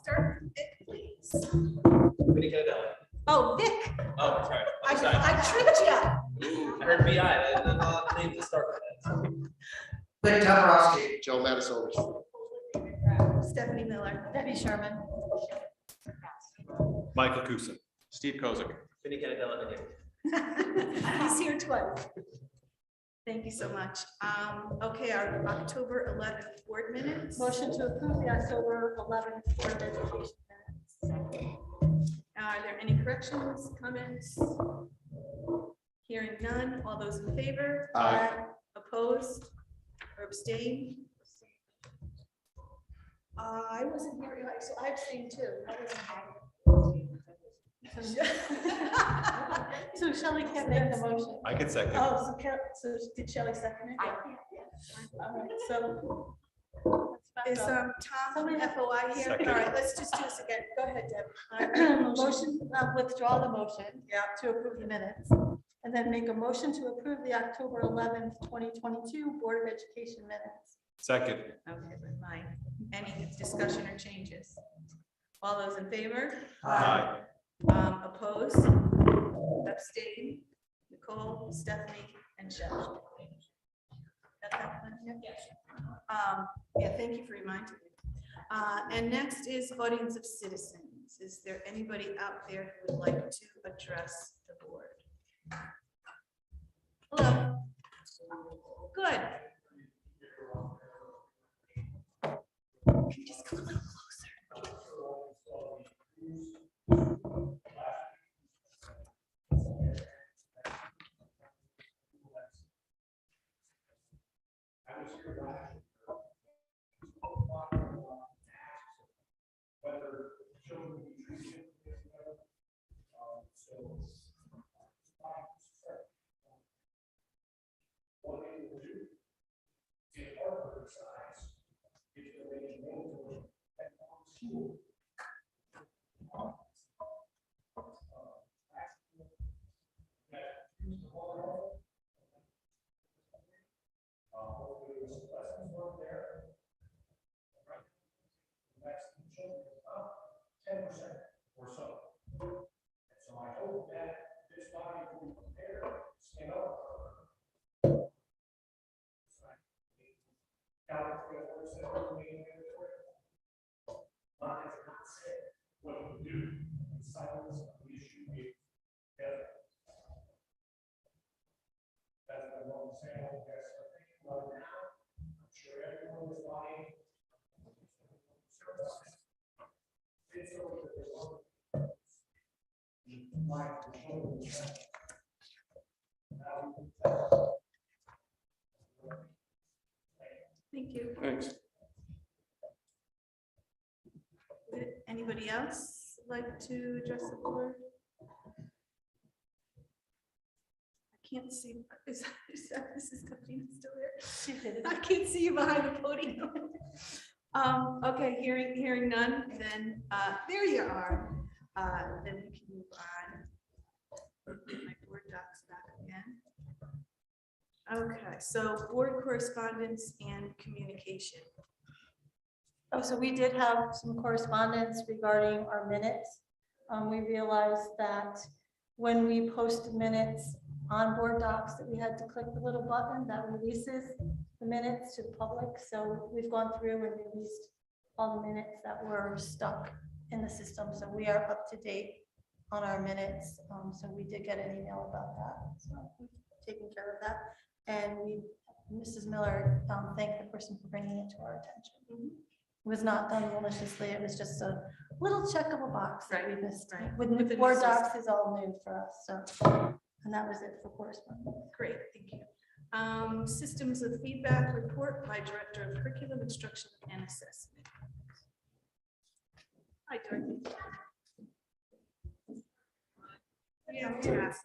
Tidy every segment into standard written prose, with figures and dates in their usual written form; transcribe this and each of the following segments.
start with Vic, please. Oh, Vic. Oh, sorry. I tricked you. I heard BI. I didn't know the name to start with. Vic Toporowski, Joe Matasolis. Stephanie Miller. Debbie Sherman. Michael Kusin. Steve Kozik. He's here twice. Thank you so much. Okay, our October 11th board minutes. Motion to approve the October 11th Board of Education minutes. Are there any corrections, comments? Hearing none. All those in favor? Aye. Opposed or abstained? I wasn't here, so I abstained too. I wasn't here. So Shelley can't make the motion. I can second. Oh, so did Shelley second it? All right, so. Is Tom from FOI here? Second. All right, let's just do this again. Go ahead, Deb. Motion, withdraw the motion. Yeah. To approve the minutes. And then make a motion to approve the October 11th, 2022 Board of Education minutes. Second. Okay, with mine. Any discussion or changes? All those in favor? Aye. Opposed? Abstain? Nicole, Stephanie, and Shelley. Got that one? Yes. Yeah, thank you for reminding me. And next is audience of citizens. Is there anybody out there who would like to address the board? Hello. Good. Can you just come a little closer? Thank you. Thanks. Would anybody else like to address the board? I can't see. Is Mrs. Kathleen still there? I can't see you behind the podium. Okay, hearing none, then there you are. Then we can move on. Get my board docs back again. Okay, so board correspondence and communication. Oh, so we did have some correspondence regarding our minutes. We realized that when we post minutes on board docs that we had to click the little button that releases the minutes to the public. So we've gone through and released all the minutes that were stuck in the system. So we are up to date on our minutes. So we did get an email about that. So we've taken care of that. And Mrs. Miller thanked the person for bringing it to our attention. It was not done maliciously. It was just a little check of a box that we missed. Right. With the board new docs is all new for us. So, and that was it for correspondence. Great, thank you. Systems of feedback report by Director of Curriculum Instruction and Assessment. Hi, Dorothy. Yeah, task.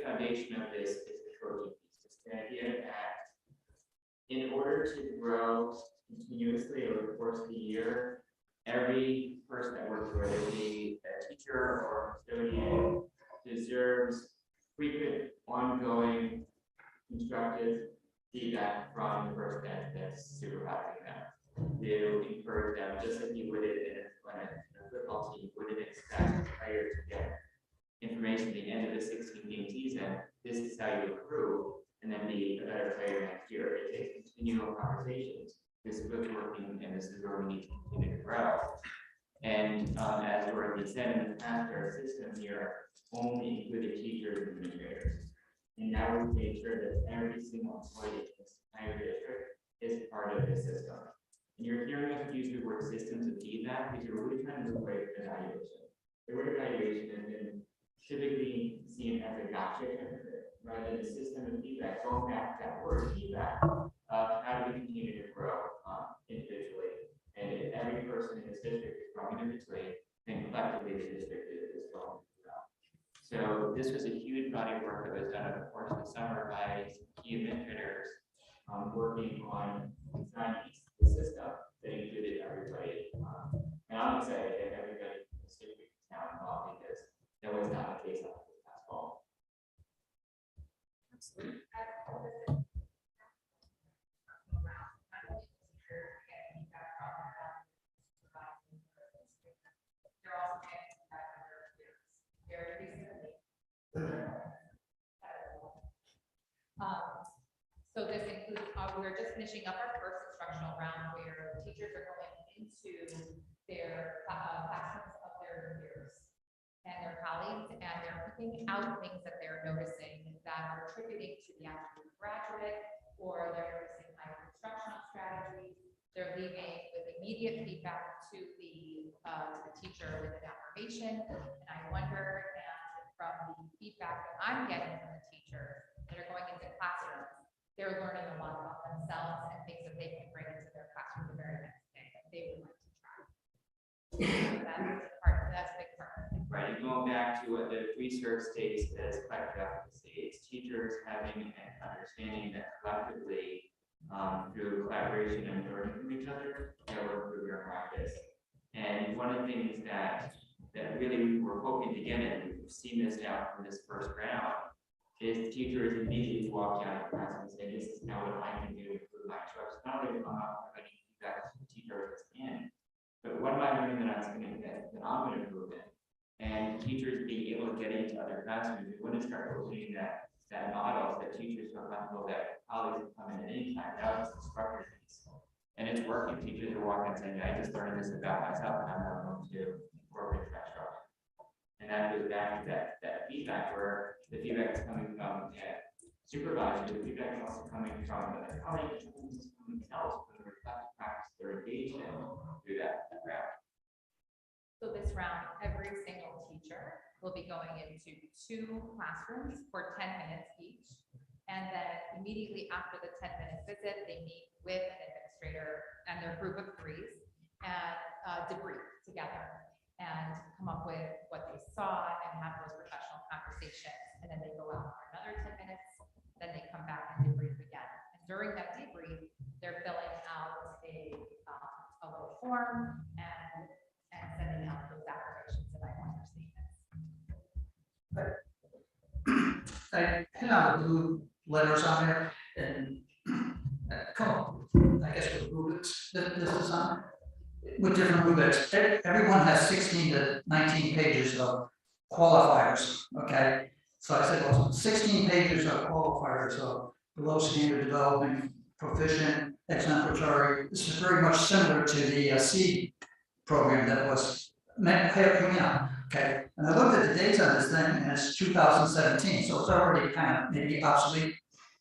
foundation of this is the coaching piece. It's the idea that in order to grow continuously over the course of the year, every person that works, whether it be a teacher or a custodian, deserves frequent, ongoing, constructive feedback from the person that's supervising them to encourage them, just like you would in a football team wouldn't expect a player to get information at the end of the 16-game season. This is how you improve and then be a better player next year. It takes continual conversations. This is what's working, and this is where we need to continue to grow. And as Dorothy said in the past, our system here only included teachers and administrators. And now we've made sure that every single employee in this entire district is part of this system. And you're hearing us use the word systems of feedback because we're really trying to move away from evaluation. The word evaluation has been typically seen as a gotcha rather than a system of feedback. Going back to that word feedback, how do we continue to grow individually? And if every person in this district is growing individually, then collectively the district is growing as well. So this was a huge body of work that was done over the course of the summer by key administrators working on designing the system that included everybody. And I'm excited that everybody in the district is now involved because that was not the case up to this past fall. Absolutely. So this includes, we're just finishing up our first instructional round where teachers are going into their classrooms of their peers and their colleagues, and they're picking out things that they're noticing that are attributing to the actual graduate, or they're noticing higher instructional strategies. They're leaving with immediate feedback to the teacher with an affirmation. And I wonder, and from the feedback that I'm getting from the teachers that are going into classrooms, they're learning a lot about themselves and things that they can bring into their classroom the very next day that they would like to try. So that's a big part. Right, and going back to what the research states as collective efficacy, it's teachers having an understanding that collectively, through collaboration and learning from each other, that will improve your practice. And one of the things that really we're hoping to get, and we've seen this now from this first round, is teachers immediately walk out of class and say, this is now what I can do to improve my instruction. Not only am I getting feedback from the teacher that's in, but what am I learning that I'm going to improve in? And teachers being able to get into other classrooms, we want to start opening that model so that teachers feel comfortable that colleagues can come in at any time. Now it's instructors. And it's working. Teachers are walking and saying, I just learned this about myself and I'm not going to incorporate that structure. And that goes back to that feedback where the feedback is coming from supervisors, the feedback is also coming from the colleagues themselves from the reflective practice they're engaged in through that round. So this round, every single teacher will be going into 2 classrooms for 10 minutes each. And then immediately after the 10-minute visit, they meet with an administrator and their group of 3s and debrief together and come up with what they saw and have those professional conversations. And then they go out for another 10 minutes, then they come back and debrief again. And during that debrief, they're filling out a little form and sending out those affirmations that I want your statements. I pin out blue letters on there and come on, I guess with rubrics, this is on with different rubrics. Everyone has 16 to 19 pages of qualifiers, okay? So I said, well, 16 pages of qualifiers of below standard development, proficient, exemplary. This is very much similar to the seed program that was meant to help me out. Okay, and I looked at the dates on this thing and it's 2017, so it's already kind of maybe obsolete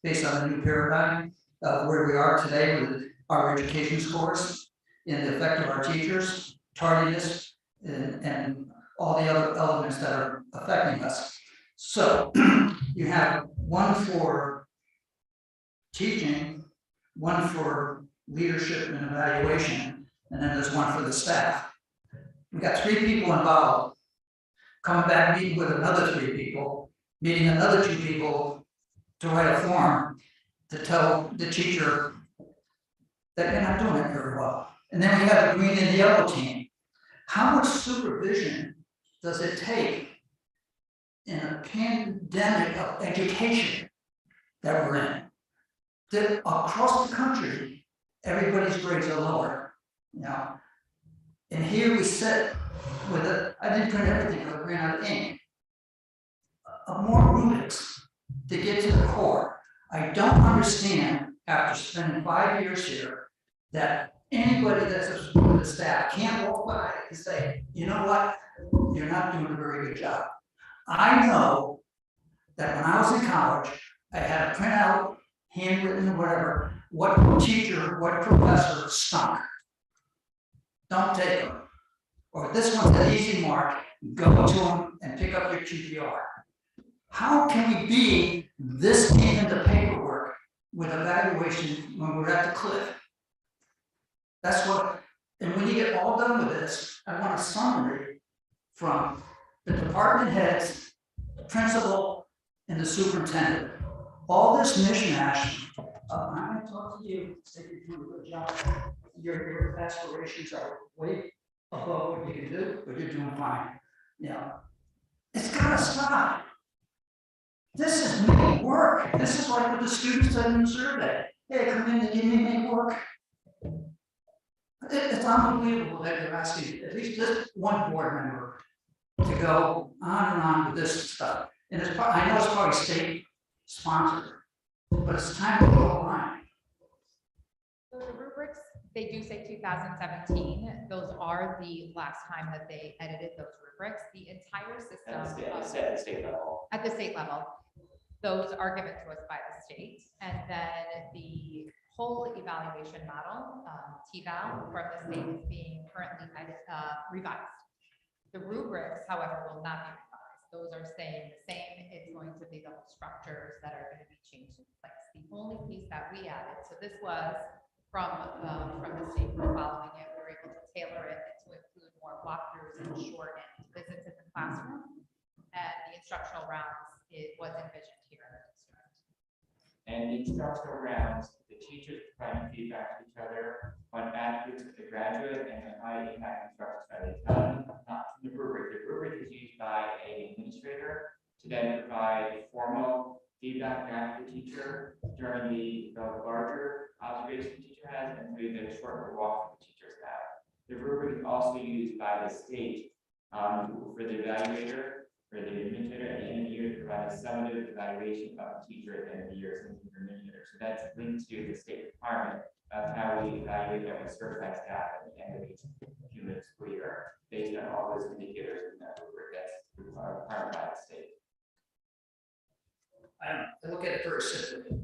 based on the new paradigm of where we are today with our education scores and the effect of our teachers, tardiness, and all the other elements that are affecting us. So you have one for teaching, one for leadership and evaluation, and then there's one for the staff. We've got 3 people involved. Coming back, meeting with another 3 people, meeting another 2 people to write a form to tell the teacher that you're not doing it very well. And then we have the green and yellow team. How much supervision does it take in a pandemic of education that we're in? That across the country, everybody's grades are lower, you know? And here we sit with I didn't print everything because I ran out of ink. More Rubik's to get to the core. I don't understand, after spending 5 years here, that anybody that's a the staff can't walk by and say, you know what, you're not doing a very good job. I know that when I was in college, I had to print out, handwritten, whatever, what teacher, what professor stunk. Don't take them. Or this one's an easy mark, go to them and pick up your QPR. How can we be this deep into paperwork with evaluation when we're at the cliff? That's what, and when you get all done with this, I want a summary from the department heads, the principal, and the superintendent. All this mishmash, I'm gonna talk to you, say you're doing a good job. Your aspirations are way above what you can do, but you're doing fine. You know, it's gotta stop. This is making work. This is like what the students said in the survey. Hey, come in and give me make work. It's unbelievable that you're asking at least this one board member to go on and on with this stuff. And it's, I know it's probably state sponsored, but it's time to draw a line. So the rubrics, they do say 2017. Those are the last time that they edited those rubrics. The entire system At the state level. at the state level, those are given to us by the state. And then the whole evaluation model, TVAL from the state is being currently revised. The rubrics, however, will not be revised. Those are staying the same. It's going to be the whole structures that are going to be changed in place. The only piece that we added, so this was from the state, we're following it. We're able to tailor it to include more walkthroughs and shortened visits in the classroom. And the instructional rounds, it was envisioned here in the district. And the instructional rounds, the teachers providing feedback to each other on attributes of the graduate and the high impact instructions that they've done, not from the rubric. The rubric is used by an administrator to then provide formal feedback back to the teacher during the larger observation the teacher has and through the shorter walk the teachers have. The rubric is also used by the state for the evaluator, for the administrator at the end of the year to provide a summative evaluation of the teacher at the end of the year, since the administrator. So that's linked to the state requirement of how we evaluate every certified staff at the end of each human school year, based on all those indicators in that rubric that's required by the state. I look at it very simply.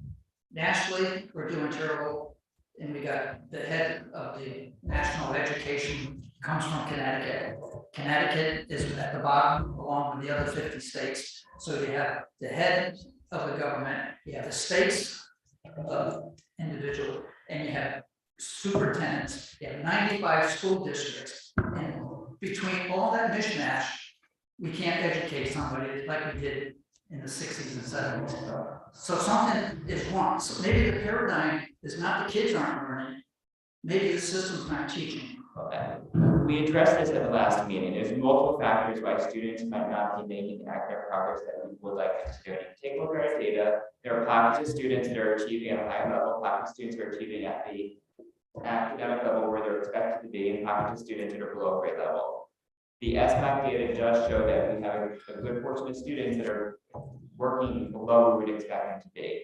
Nationally, we're doing terrible, and we got the head of the national education comes from Connecticut. Connecticut is at the bottom, along with the other 50 states. So you have the head of the government, you have the states individual, and you have superintendents. You have 95 school districts, and between all that mishmash, we can't educate somebody like we did in the 60s and 70s. So something is wrong. So maybe the paradigm is not the kids aren't learning, maybe the system's not teaching. Okay. We addressed this at the last meeting. There's multiple factors why students might not be making the academic progress that we would like them to do. Take a look at our data. There are pockets of students that are achieving at a high level, pockets of students who are achieving at the academic level where they're expected to be, and pockets of students that are below grade level. The SBAC data does show that we have a good portion of students that are working below where we'd expect them to be.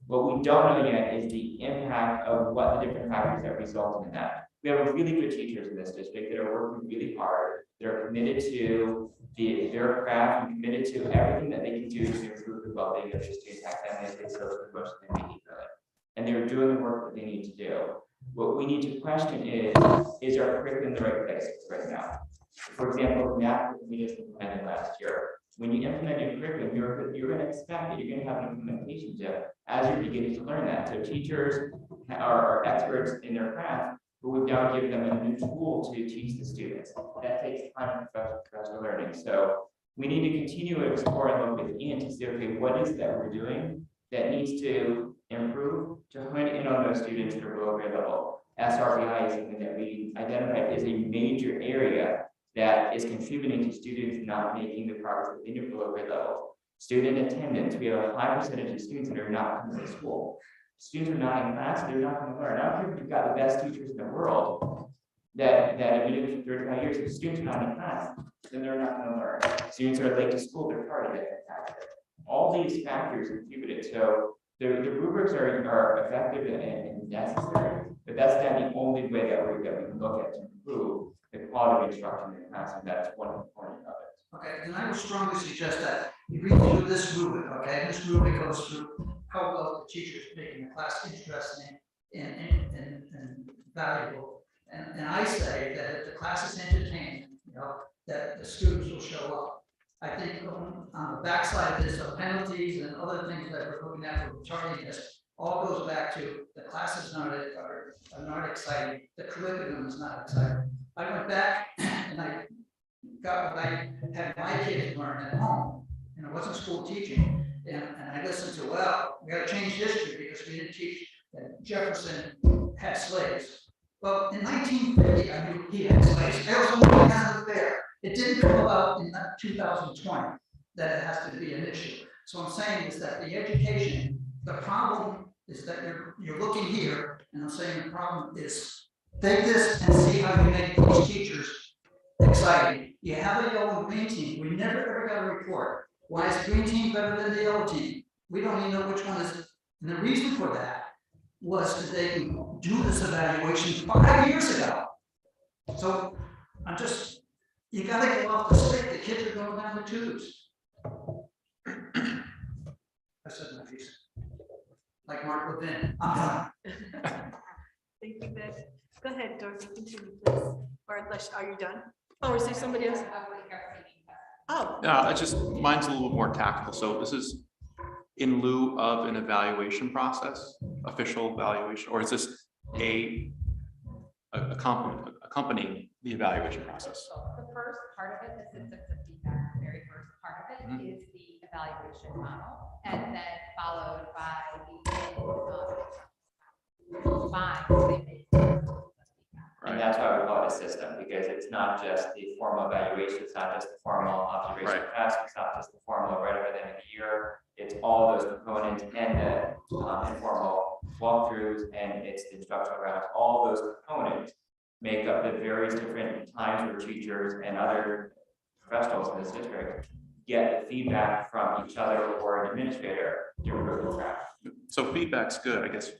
What we don't know yet is the impact of what the different factors that result in that. We have really good teachers in this district that are working really hard. They're committed to their craft and committed to everything that they can do to improve the well-being of their students academically, so emotionally and behaviorally. And they're doing the work that they need to do. What we need to question is our curriculum in the right place right now? For example, math we just implemented last year. When you implement your curriculum, you're going to expect that you're going to have an implementation dip as you're beginning to learn that. So teachers are experts in their craft, but we've now given them a new tool to teach the students. That takes time for professional learning. So we need to continue to explore and look within to see, okay, what is that we're doing that needs to improve to hone in on those students that are below grade level. SRBI is something that we identified as a major area that is contributing to students not making the progress that they need below grade level. Student attendance, we have a high percentage of students that are not coming to school. Students are not in class, they're not going to learn. I don't care if you've got the best teachers in the world that have been doing it for 35 years. If students are not in class, then they're not going to learn. Students are late to school, they're tardy, they're impacted. All these factors contributed. So the rubrics are effective and necessary, but that's not the only way that we can look at to improve the quality of instruction in the class, and that's one component of it. Okay, then I would strongly suggest that you read through this rubric, okay? This rubric goes through how well the teacher is making the class interesting and valuable. And I say that if the class is entertaining, that the students will show up. I think on the backside of this, the penalties and other things that we're looking at for tardiness all goes back to the classes are not exciting, the curriculum is not exciting. I went back and I got what I had my kids learn at home, and it wasn't school teaching. And I listened to, well, we got to change history because we didn't teach that Jefferson had slaves. Well, in 1950, I knew he had slaves. There was only kind of there. It didn't come about in 2020 that it has to be an issue. So I'm saying is that the education, the problem is that you're looking here, and I'm saying the problem is take this and see how you make these teachers exciting. You have a yellow and green team. We never ever got a report. Why is green team better than the yellow team? We don't even know which one is. And the reason for that was that they can do this evaluation 5 years ago. So I'm just, you gotta get off the stick. The kids are going down the tubes. I said my piece. Like Mark Levin, I'm done. Thank you, Vic. Go ahead, Dorothy, continue, please. Or unless, are you done? Oh, is there somebody else? Oh. No, it's just, mine's a little more tactical. So this is in lieu of an evaluation process, official evaluation, or is this a accompanying the evaluation process? The first part of it, this is the feedback, the very first part of it is the evaluation model, and then followed by And that's why we call it a system, because it's not just the formal evaluation, it's not just the formal observation task, it's not just the formal right at the end of the year. It's all those components and the informal walkthroughs, and it's the instructional rounds. All those components make up the various different times where teachers and other professionals in this district get the feedback from each other or an administrator to improve the track. So feedback's good, I guess.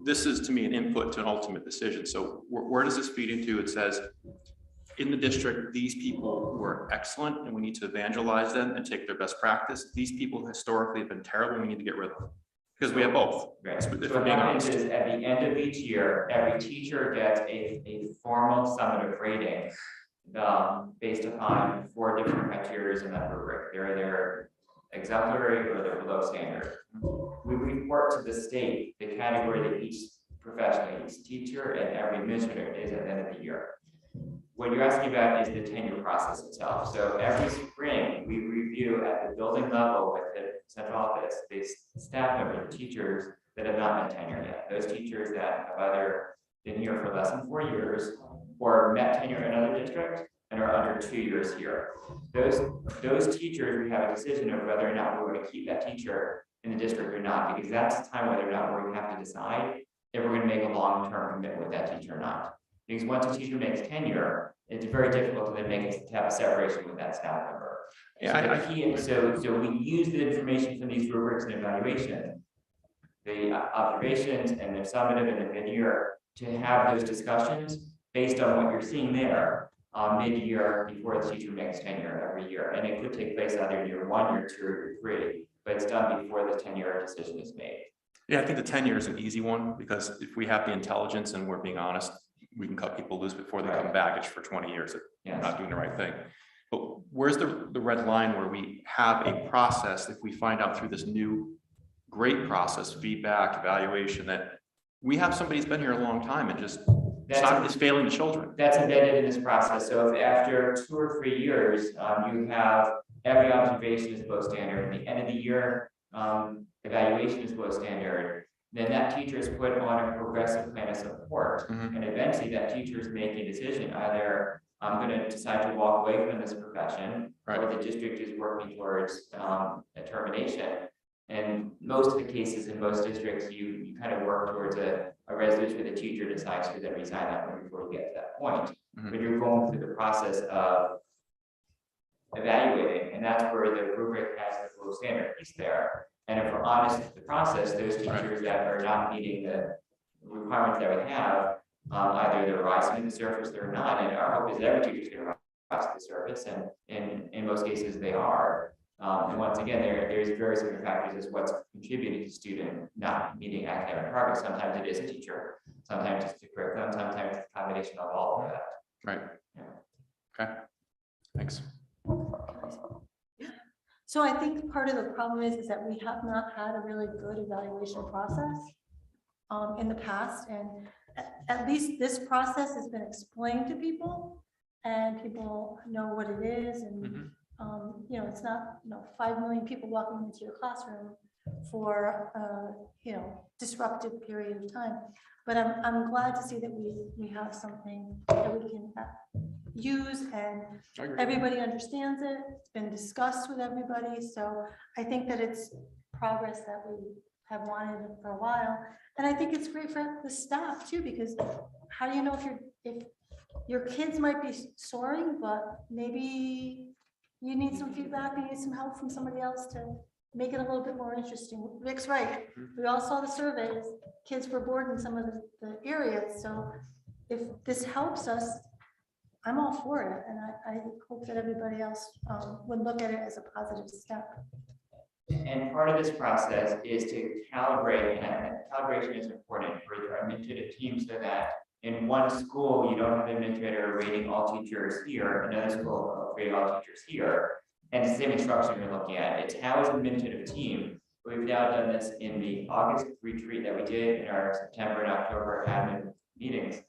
This is to me an input to an ultimate decision. So where does this feed into? It says in the district, these people were excellent and we need to evangelize them and take their best practice. These people historically have been terrible. We need to get rid of them because we have both. Right. So what happens is at the end of each year, every teacher gets a formal summative rating based upon 4 different criteria in that rubric. They're exemplary or they're below standard. We report to the state the category that each professional, each teacher and every administrator is at the end of the year. What you're asking about is the tenure process itself. So every spring, we review at the building level with the central office, the staff members, teachers that have not been tenured yet. Those teachers that have either been here for less than 4 years or met tenure in another district and are under 2 years here. Those teachers, we have a decision of whether or not we're going to keep that teacher in the district or not, because that's the time whether or not we're going to have to decide if we're going to make a long-term commitment with that teacher or not. Because once a teacher makes tenure, it's very difficult to then have a separation with that staff member. Yeah, so we use the information from these rubrics and evaluation, the observations and the summative and the mid-year, to have those discussions based on what you're seeing there mid-year before the teacher makes tenure every year. And it could take place either in year 1, year 2, or year 3, but it's done before the tenure decision is made. Yeah, I think the tenure is an easy one because if we have the intelligence and we're being honest, we can cut people loose before they come baggage for 20 years if they're not doing the right thing. But where's the red line where we have a process, if we find out through this new great process, feedback, evaluation, that we have somebody who's been here a long time and just It's failing the children. That's embedded in this process. So if after 2 or 3 years, you have every observation is below standard, and the end of the year evaluation is below standard, then that teacher is put on a progressive plan of support. Mhm. And eventually that teacher is making a decision, either I'm going to decide to walk away from this profession, or the district is working towards a termination. And most of the cases in most districts, you kind of work towards a resolution where the teacher decides to then resign that one before you get to that point. Mhm. But you're going through the process of evaluating, and that's where the rubric has the low standard piece there. And if we're honest with the process, those teachers that are not meeting the requirements that we have, either they're rising to the surface, they're not, and our hope is that every teacher is going to rise to the surface, and in most cases they are. And once again, there's various different factors as what's contributing to student not meeting academic targets. Sometimes it is a teacher, sometimes it's the curriculum, sometimes it's a combination of all of that. Right. Yeah. Okay, thanks. So I think part of the problem is that we have not had a really good evaluation process in the past, and at least this process has been explained to people, and people know what it is, and Mhm. you know, it's not 5 million people walking into your classroom for disruptive period of time. But I'm glad to see that we have something that we can use, and I agree. everybody understands it. It's been discussed with everybody, so I think that it's progress that we have wanted for a while. And I think it's great for the staff too, because how do you know if your kids might be soaring, but maybe you need some feedback, you need some help from somebody else to make it a little bit more interesting. Rick's right. We all saw the surveys. Kids were bored in some of the areas. So if this helps us, I'm all for it. And I hope that everybody else would look at it as a positive step. And part of this process is to calibrate, and calibration is important for our administrative team, so that in one school, you don't have an administrator rating all teachers here, another school rating all teachers here. And it's the same instruction you're looking at. It's how as an administrative team, we've now done this in the August retreat that we did in our September and October admin meetings,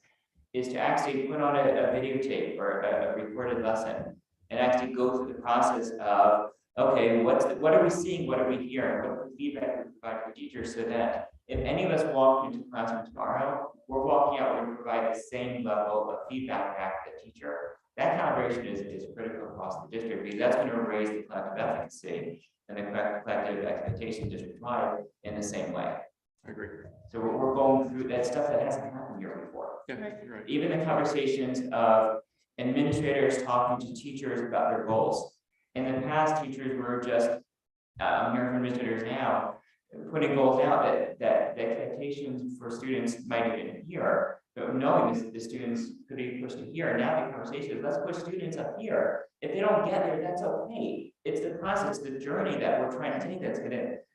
is to actually put on a videotape or a recorded lesson and actually go through the process of, okay, what are we seeing? What are we hearing? What feedback we provide for teachers, so that if any of us walk into the classroom tomorrow, we're walking out and provide the same level of feedback back to the teacher. That calibration is critical across the district, because that's going to raise the collective efficacy and the collective expectation district-wide in the same way. I agree. So we're going through that stuff that hasn't happened here before. Yeah, you're right. Even the conversations of administrators talking to teachers about their goals. In the past, teachers were just, I'm hearing from administrators now, putting goals out that the expectations for students might have been here, but knowing the students could be pushed to here. Now the conversation is, let's push students up here. If they don't get there, that's okay. It's the process, the journey that we're trying to take that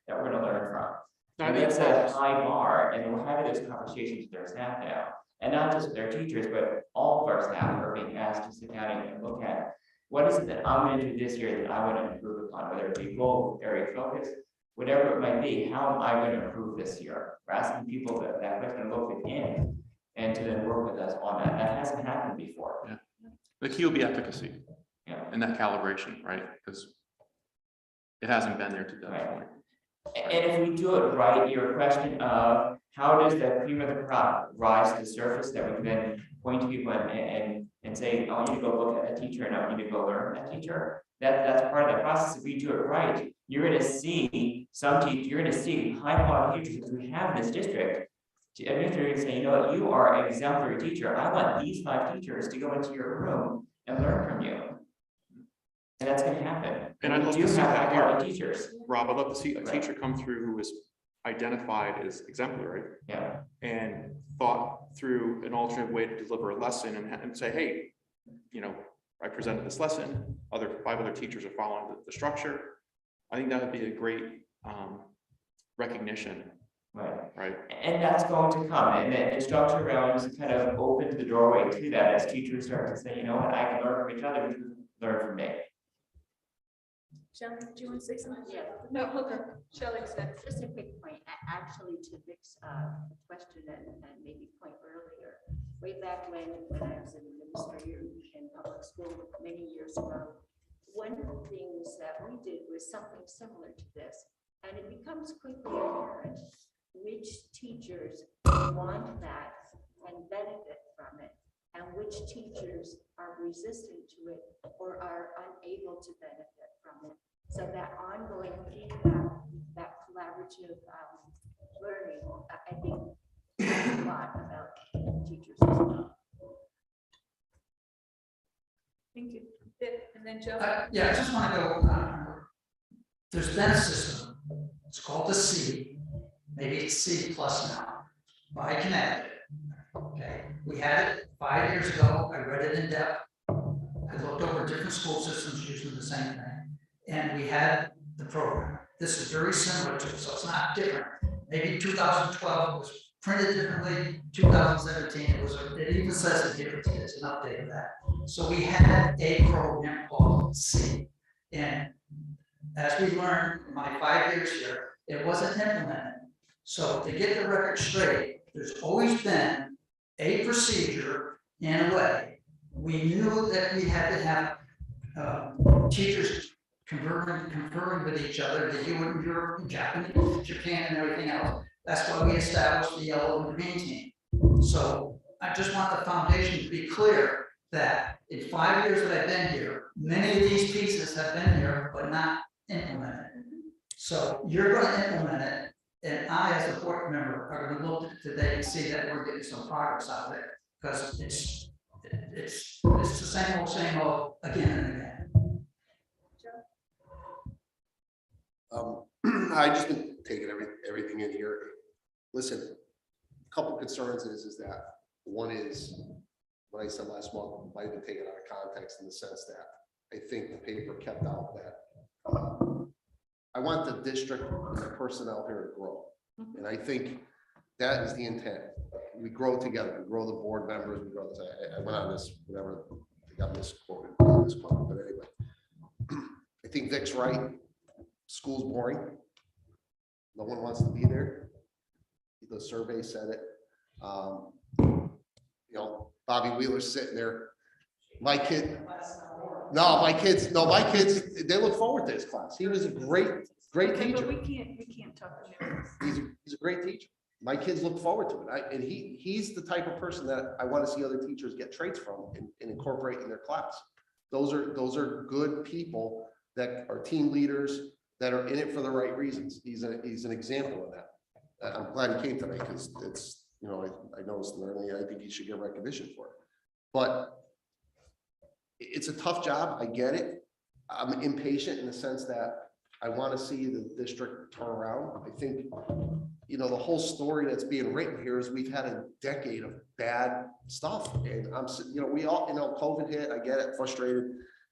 we're gonna learn from. No, I And think that's that's- a high bar, and we're having those conversations with their staff now. And not just with their teachers, but all of our staff are being asked to sit down and look at, what is it that I'm going to do this year that I want to improve upon, whether it be goal, area of focus, whatever it might be. How am I going to improve this year? We're asking people that question to look within and to then work with us on that. That hasn't happened before. Yeah. The key will be efficacy. Yeah. And that calibration, right? Because it hasn't been there to that point. And if we do it right, your question of how does the cream of the crop rise to the surface, that we can then point to people and say, I want you to go look at that teacher, and I want you to go learn from that teacher. That's part of that process. If we do it right, you're going to see you're going to see high quality teachers that we have in this district. Administrators say, you know what, you are an exemplary teacher. I want these 5 teachers to go into your room and learn from you. And that's going to happen. And I'd we love do to see have that high here. quality teachers. Rob, I'd love to see a Right. teacher come through who was identified as exemplary Yeah. and thought through an alternate way to deliver a lesson and say, hey, you know, I presented this lesson, 5 other teachers are following the structure. I think that would be a great recognition, right? And that's going to come, and the instructor rounds kind of opens the doorway to that as teachers start to say, you know what, I can learn from each other, you can learn from me. Shelley, do you want to say something? Yeah. No, okay. Shelley said. Just a quick point, actually, to Vic's question and maybe point earlier, way back when I was an administrator in public school many years ago, one of the things that we did was something similar to this. And it becomes quickly apparent which teachers want that and benefit from it, and which teachers are resistant to it or are unable to benefit from it. So that ongoing feedback, that collaborative learning, I think a lot about teachers as well. Thank you. And then Joe? Yeah, I just want to go, there's been a system, it's called the C, maybe it's C plus now, by Connecticut. Okay, we had it 5 years ago, I read it in depth. I looked over different school systems using the same thing, and we had the program. This is very similar to it, so it's not different. Maybe 2012 was printed differently, 2017, it even says it here, it's an update of that. So we had a program called C, and as we learned in my 5 years here, it wasn't implemented. So to get the record straight, there's always been a procedure in a way. We knew that we had to have teachers conferring with each other, the you and Europe, Japan, and everything else. That's why we established the yellow and green team. So I just want the foundation to be clear that in 5 years that I've been here, many of these pieces have been here, but not implemented. So you're going to implement it, and I, as a board member, are going to look today and see that we're getting some progress out of it, because it's the same old again and again. I just been taking everything in here. Listen, a couple concerns is that one is what I said last month might have been taken out of context in the sense that I think the paper kept out that I want the district and the personnel here to grow. And I think that is the intent. We grow together, we grow the board members, we grow this. I went on this, whatever, I got misquoted on this quote, but anyway. I think Vic's right. School's boring. No one wants to be there. The survey said it. You know, Bobby Wheeler's sitting there. My kids, they look forward to his class. He was a great Okay, teacher. but we can't talk about this. He's a great teacher. My kids look forward to it. And he's the type of person that I want to see other teachers get traits from and incorporate in their class. Those are good people that are team leaders that are in it for the right reasons. He's an example of that. I'm glad he came tonight because it's, you know, I noticed earlier, I think he should get recognition for it. But it's a tough job. I get it. I'm impatient in the sense that I want to see the district turn around. I think, you know, the whole story that's being written here is we've had a decade of bad stuff. And you know, we all, you know, COVID hit, I get it, frustrated.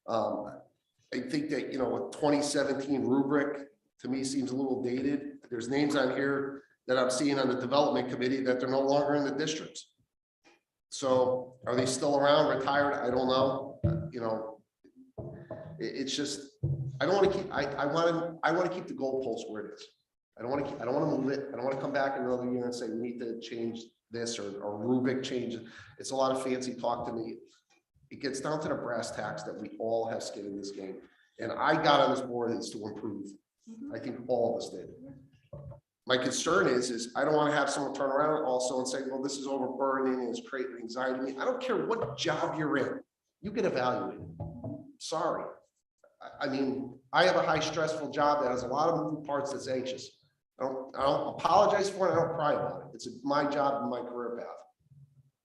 I think that, you know, a 2017 rubric to me seems a little dated. There's names on here that I'm seeing on the development committee that they're no longer in the districts. So are they still around, retired? I don't know. You know, it's just, I don't want to keep, I want to keep the goalpost where it is. I don't want to move it. I don't want to come back in another year and say, we need to change this or rubric change. It's a lot of fancy talk to me. It gets down to the brass tacks that we all have skin in this game. And I got on this board is to improve. I think all of us did. My concern is I don't want to have someone turn around also and say, well, this is overburdening and it's creating anxiety. I don't care what job you're in. You get evaluated. Sorry. I mean, I have a high stressful job that has a lot of moving parts that's anxious. I don't apologize for it. I don't cry about it. It's my job and my career path.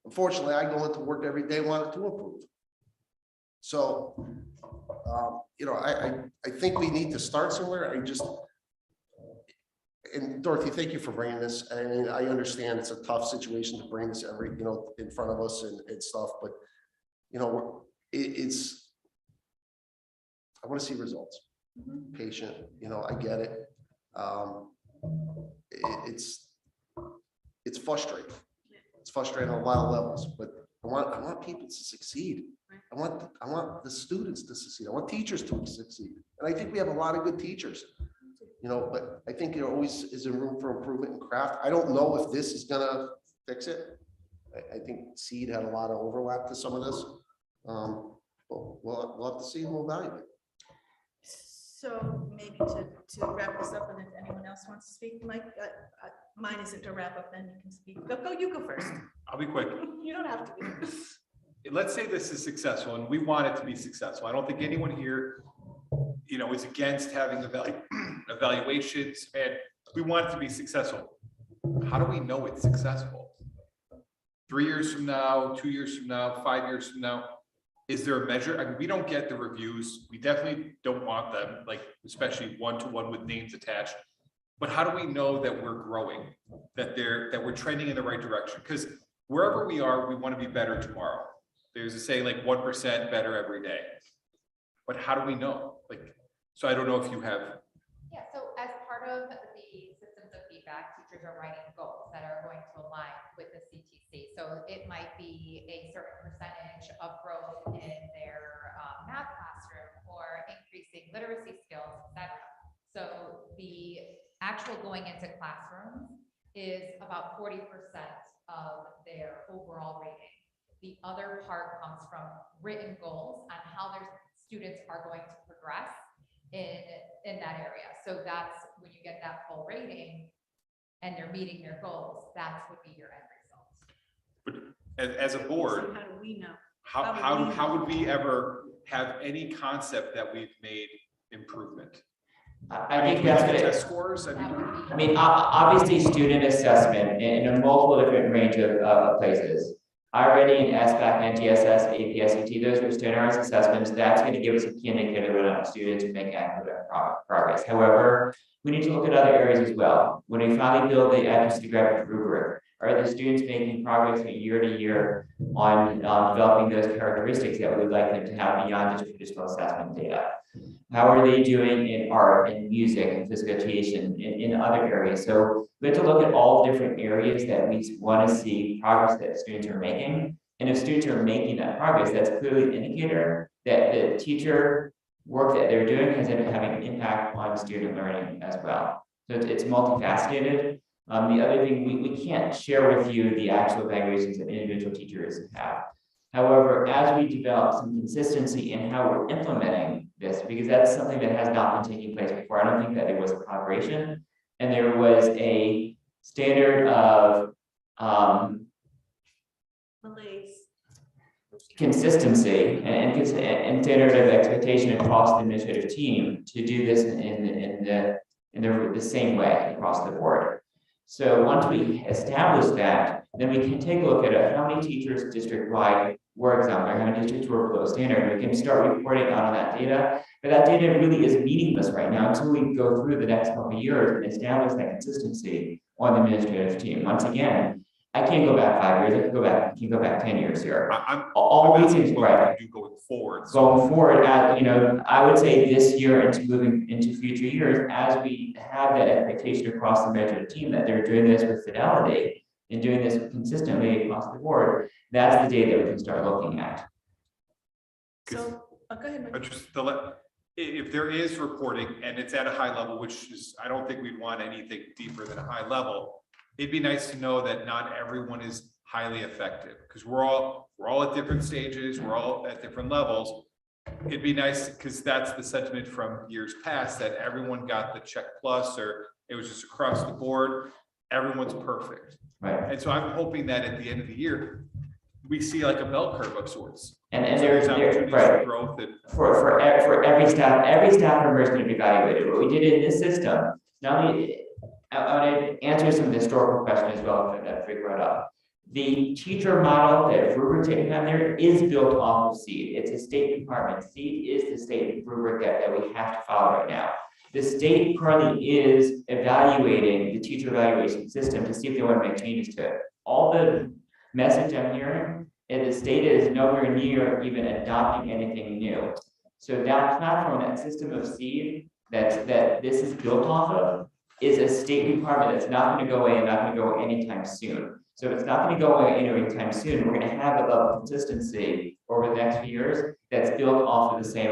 Unfortunately, I go into work every day wanting to improve. So, you know, I think we need to start somewhere. And Dorothy, thank you for bringing this. I mean, I understand it's a tough situation to bring this you know, in front of us and stuff, but you know, I want to see results. Patient, you know, I get it. It's frustrating. It's frustrating on a lot of levels, but I want people to succeed. I want the students to succeed. I want teachers to succeed. And I think we have a lot of good teachers, you know, but I think there always is a room for improvement in craft. I don't know if this is gonna fix it. I think Seed had a lot of overlap to some of this. We'll have to see and we'll evaluate. So maybe to wrap this up, and if anyone else wants to speak, Mike, mine isn't to wrap up, then you can speak. You go first. I'll be quick. You don't have to be. Let's say this is successful and we want it to be successful. I don't think anyone here, is against having evaluations, and we want it to be successful. How do we know it's successful? 3 years from now, 2 years from now, 5 years from now? Is there a measure? I mean, we don't get the reviews. We definitely don't want them, like especially one-to-one with names attached. But how do we know that we're growing, that we're trending in the right direction? Because wherever we are, we want to be better tomorrow. There's a saying like 1% better every day. But how do we know? So I don't know if you have. Yeah, so as part of the systems of feedback, teachers are writing goals that are going to align with the CTC. So it might be a certain percentage of growth in their math classroom or increasing literacy skills, etc. So the actual going into classrooms is about 40% of their overall rating. The other part comes from written goals on how their students are going to progress in that area. So that's when you get that full rating and they're meeting their goals, that would be your end result. But as a board, How do we know? how would we ever have any concept that we've made improvement? I think that's Test gonna, scores. I mean, obviously student assessment in a multiple different range of places. I-ready and SBAC, NTSS, APSAT, those are standardized assessments. That's going to give us a key indicator whether or not students are making adequate progress. However, we need to look at other areas as well. When we finally build the accuracy graphic rubric, are the students making progress year to year on developing those characteristics that we would like them to have beyond just traditional assessment data? How are they doing in art and music and physical education in other areas? So we have to look at all different areas that we want to see progress that students are making. And if students are making that progress, that's clearly an indicator that the teacher work that they're doing has having an impact on student learning as well. So it's multifaceted. The other thing, we can't share with you the actual evaluations that individual teachers have. However, as we develop some consistency in how we're implementing this, because that's something that has not been taking place before. I don't think that there was a collaboration and there was a standard of Malaise. consistency and standard of expectation across the administrative team to do this in the same way across the board. So once we establish that, then we can take a look at how many teachers district-wide were exemplary, how many districts were below standard. We can start reporting out on that data, but that data really is meaningless right now until we go through the next couple of years and establish that consistency on the administrative team. Once again, I can't go back 5 years. I can go back 10 years here. All these things, right? Going forward. Going forward, I would say this year and moving into future years, as we have that expectation across the administrative team that they're doing this with fidelity and doing this consistently across the board, that's the data that we can start looking at. So, go ahead, Mike. But just if there is reporting and it's at a high level, which is, I don't think we'd want anything deeper than a high level. It'd be nice to know that not everyone is highly effective, because we're all at different stages, we're all at different levels. It'd be nice, because that's the sentiment from years past, that everyone got the check plus, or it was just across the board, everyone's perfect. Right. And so I'm hoping that at the end of the year, we see like a bell curve of sorts. And So there's opportunities right. for growth and For every staff member is going to be evaluated. What we did in this system, not only I want to answer some historical questions as well that Frick brought up. The teacher model that rubric taken on there is built off of SEED. It's a state department. SEED is the state rubric that we have to follow right now. The state currently is evaluating the teacher evaluation system to see if they want to make changes to it. All the message I'm hearing is the state is nowhere near even adopting anything new. So that platform, that system of SEED that this is built off of, is a state requirement that's not going to go away and not going to go anytime soon. So if it's not going to go away anytime soon, we're going to have a level of consistency over the next few years that's built off of the same,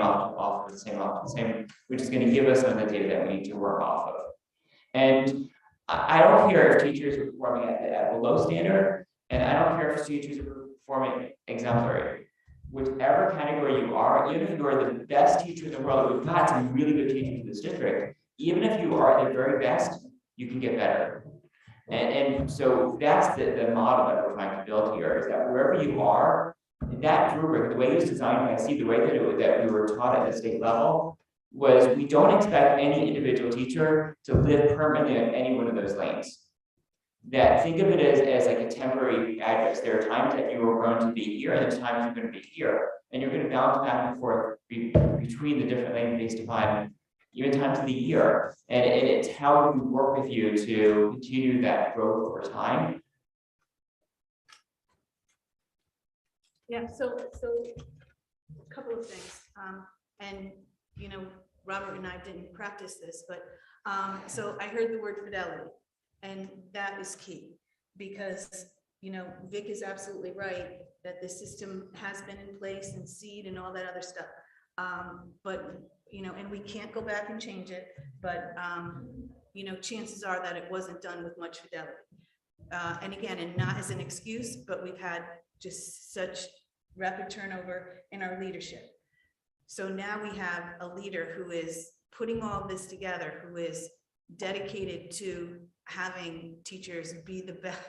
which is going to give us some of the data that we need to work off of. And I don't hear if teachers are performing at below standard. And I don't care if teachers are performing exemplary. Whichever category you are, even if you are the best teacher in the world, we've got some really good teachers in this district. Even if you are the very best, you can get better. And so that's the model that we're trying to build here, is that wherever you are, that rubric, the way it was designed, I see the way that we were taught at the state level, was we don't expect any individual teacher to live permanently in any one of those lanes. That think of it as like a temporary address. There are times that you are going to be here, and there's times you're going to be here, and you're going to bounce back and forth between the different lanes based upon even times of the year. And it's how we work with you to continue that growth over time. Yeah, so a couple of things, and you know, Robert and I didn't practice this, but so I heard the word fidelity, and that is key, because you know, Vic is absolutely right that the system has been in place and seed and all that other stuff. But you know, and we can't go back and change it, but you know, chances are that it wasn't done with much fidelity. And again, and not as an excuse, but we've had just such rapid turnover in our leadership. So now we have a leader who is putting all this together, who is dedicated to having teachers be the best,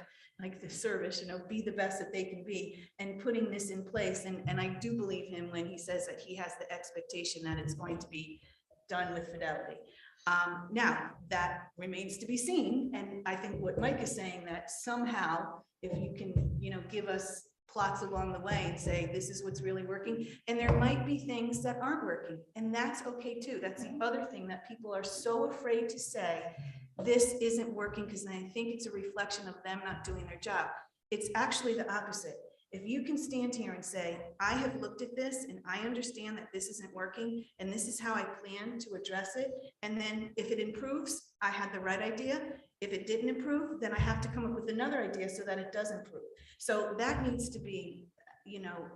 like the service, you know, be the best that they can be, and putting this in place. And I do believe him when he says that he has the expectation that it's going to be done with fidelity. Now that remains to be seen. And I think what Mike is saying, that somehow, if you can, you know, give us plots along the way and say, this is what's really working. And there might be things that aren't working, and that's okay too. That's the other thing that people are so afraid to say, this isn't working, because I think it's a reflection of them not doing their job. It's actually the opposite. If you can stand here and say, I have looked at this and I understand that this isn't working, and this is how I plan to address it. And then if it improves, I had the right idea. If it didn't improve, then I have to come up with another idea so that it does improve. So that needs to be, you know,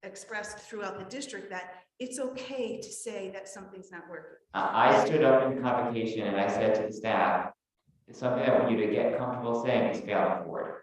expressed throughout the district, that it's okay to say that something's not working. I stood up in convocation and I said to the staff, it's something I want you to get comfortable saying is failing forward.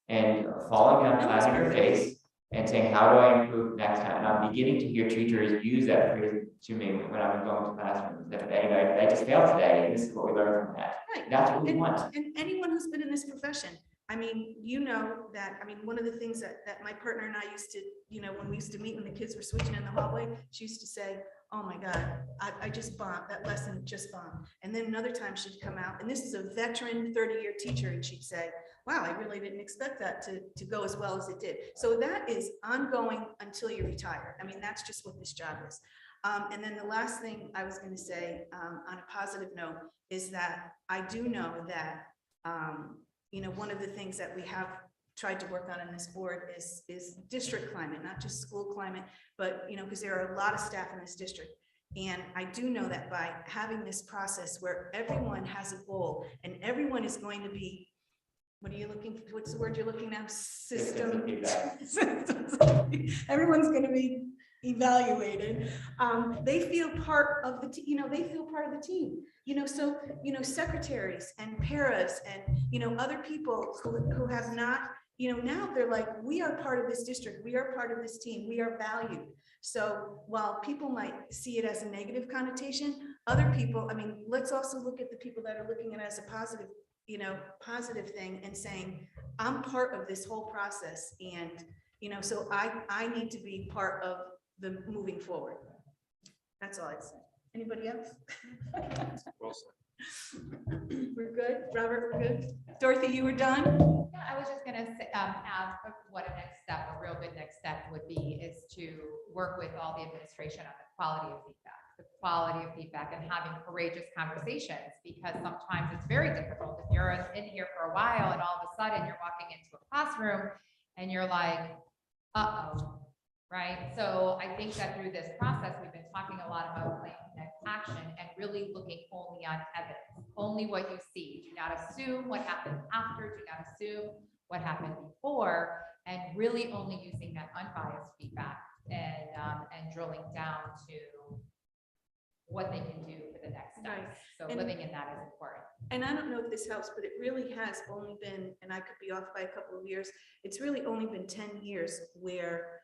And falling down flat on your face and saying, how do I improve next time? And I'm beginning to hear teachers use that phrase to me when I'm going to classrooms, that I just failed today, and this is what we learned from that. Right. That's what we want. And anyone who's been in this profession, I mean, you know that, I mean, one of the things that my partner and I used to, you know, when we used to meet, when the kids were switching in the hallway, she used to say, oh my God, I just bombed, that lesson just bombed. And then another time she'd come out, and this is a veteran 30-year teacher, and she'd say, wow, I really didn't expect that to go as well as it did. So that is ongoing until you retire. I mean, that's just what this job is. And then the last thing I was going to say, on a positive note, is that I do know that, you know, one of the things that we have tried to work on in this board is district climate, not just school climate, but, you know, because there are a lot of staff in this district. And I do know that by having this process where everyone has a goal and everyone is going to be, what are you looking for? What's the word you're looking at? System. Everyone's going to be evaluated. They feel part of the, you know, they feel part of the team, you know, so, you know, secretaries and paras and, you know, other people who have not, you know, now they're like, we are part of this district. We are part of this team. We are valued. So while people might see it as a negative connotation, other people, I mean, let's also look at the people that are looking at it as a positive, you know, positive thing and saying, I'm part of this whole process. And, you know, so I need to be part of the moving forward. That's all I'd say. Anybody else? Well said. We're good. Robert, we're good. Dorothy, you were done? Yeah, I was just gonna say, add what a next step, a real good next step would be, is to work with all the administration on the quality of feedback and having courageous conversations, because sometimes it's very difficult. If you're in here for a while and all of a sudden you're walking into a classroom and you're like, uh-oh, right? So I think that through this process, we've been talking a lot about plan, connect, action, and really looking only on evidence, only what you see. Do not assume what happened after, do not assume what happened before, and really only using that unbiased feedback and drilling down to what they can do for the next steps. Right. So And- living in that is important. and I don't know if this helps, but it really has only been, and I could be off by a couple of years, it's really only been 10 years where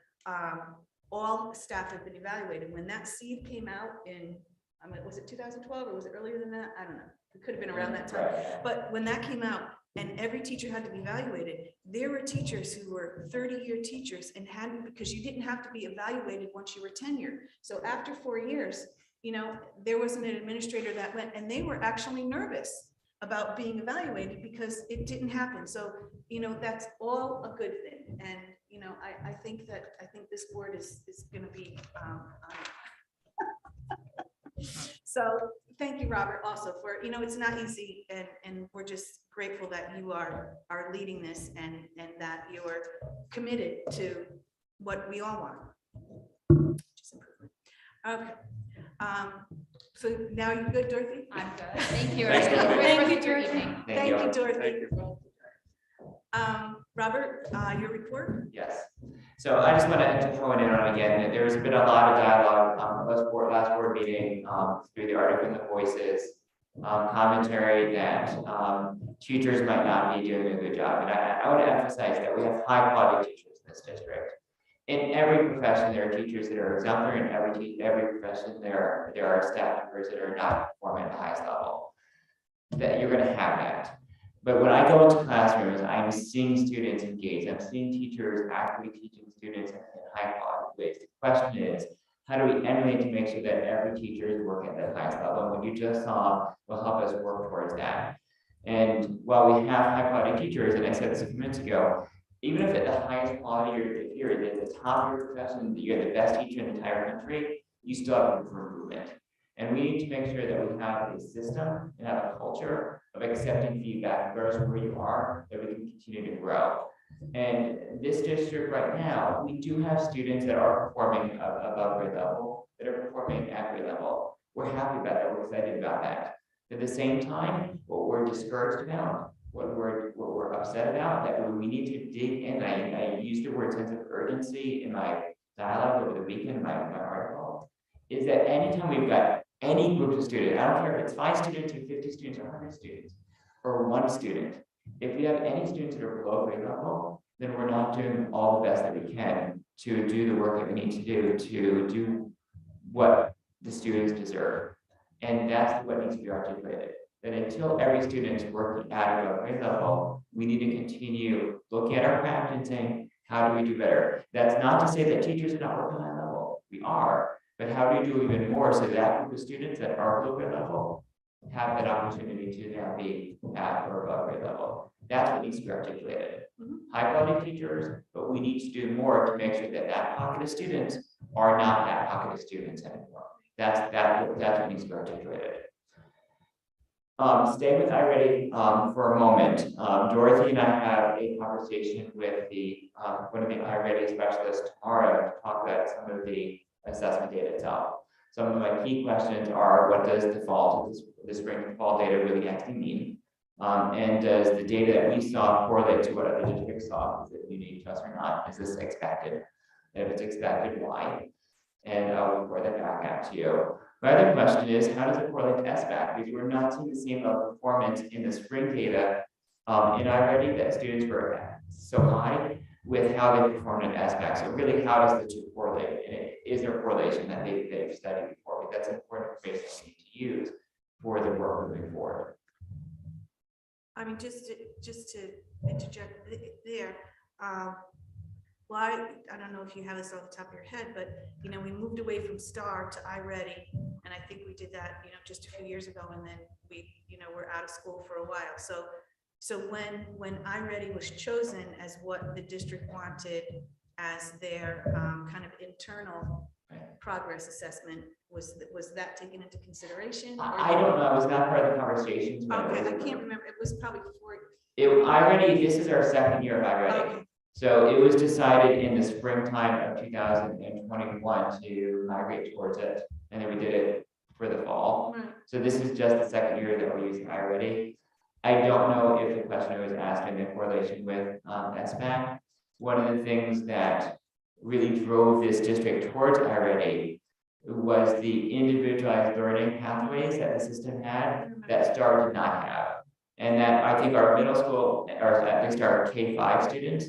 all staff have been evaluated. When that seed came out in, I mean, was it 2012 or was it earlier than that? I don't know. It could have been around that time. But when that came out and every teacher had to be evaluated, there were teachers who were 30-year teachers and hadn't, because you didn't have to be evaluated once you were tenured. So after 4 years, you know, there was an administrator that went, and they were actually nervous about being evaluated because it didn't happen. So, you know, that's all a good thing. And, you know, I think this board is going to be on it. So thank you, Robert, also for, you know, it's not easy, and we're just grateful that you are leading this and that you're committed to what we all want. Just improvement. Okay. So now you're good, Dorothy? I'm good. Thank you. Thank you, Your Dorothy. evening. Thank you, Dorothy. Robert, your report? Yes. So I just want to point it out again, that there's been a lot of dialogue last board meeting through the article in the Voices, commentary that teachers might not be doing a good job. And I want to emphasize that we have high quality teachers in this district. In every profession, there are teachers that are exemplary. In every profession, there are staff members that are not performing at the highest level. That you're going to have that. But when I go into classrooms, I'm seeing students engaged. I'm seeing teachers actively teaching students in high quality ways. The question is, how do we emulate to make sure that every teacher is working at the highest level? And what you just saw will help us work towards that. And while we have high quality teachers, and I said this a few minutes ago, even if at the highest quality, if you're at the top of your profession, you're the best teacher in the entire country, you still have room for improvement. And we need to make sure that we have a system and have a culture of accepting feedback, regardless of where you are, that we can continue to grow. And this district right now, we do have students that are performing above grade level, that are performing at grade level. We're happy about that. We're excited about that. At the same time, what we're discouraged about, what we're upset about, that we need to dig in. I used the word sense of urgency in my dialogue over the weekend in my article, is that anytime we've got any group of students, I don't care if it's 5 students or 50 students or 100 students, or 1 student, if we have any students that are below grade level, then we're not doing all the best that we can to do the work that we need to do what the students deserve. And that's what needs to be articulated. That until every student is working at a grade level, we need to continue looking at our craft and saying, how do we do better? That's not to say that teachers are not working on that level. We are. But how do you do even more so that group of students that are below grade level have that opportunity to now be at or above grade level? That's what needs to be articulated. High quality teachers, but we need to do more to make sure that that pocket of students are not that pocket of students anymore. That's what needs to be articulated. Stay with iReady for a moment. Dorothy and I have a conversation with one of the iReady specialists tomorrow to talk about some of the assessment data itself. Some of my key questions are, what does the spring to fall data really actually mean? And does the data that we saw correlate to what other districts saw? Is it unique to us or not? Is this expected? And if it's expected, why? And I'll report that back out to you. My other question is, how does it correlate to SBAC? Because we're not seeing the same level of performance in the spring data in iReady that students were so high with how they performed in SBAC. So really, how does the two correlate? And is there a correlation that they've studied before? Because that's important information we need to use for the work moving forward. I mean, just to interject there, well, I don't know if you have this off the top of your head, but, you know, we moved away from STAR to iReady, and I think we did that, you know, just a few years ago, and then we, you know, we're out of school for a while. So when iReady was chosen as what the district wanted as their kind of internal progress assessment, was that taken into consideration? I don't know. I was not part of the conversations. Okay, I can't remember. It was probably before. iReady, this is our second year of iReady. Okay. So it was decided in the springtime of 2021 to migrate towards it, and then we did it for the fall. Right. So this is just the second year that we're using iReady. I don't know if the question was asked in correlation with SBAC. One of the things that really drove this district towards iReady was the individualized learning pathways that the system had that STAR did not have. And that I think our middle school, or at least our K-5 students,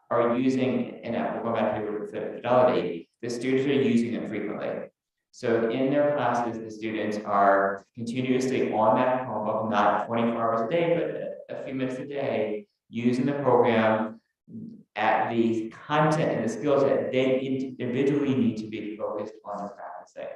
are using, and we're going back to fidelity, the students are using it frequently. So in their classes, the students are continuously on that Chromebook, not 24 hours a day, but a few minutes a day, using the program at the content and the skills that they individually need to be focused on practicing.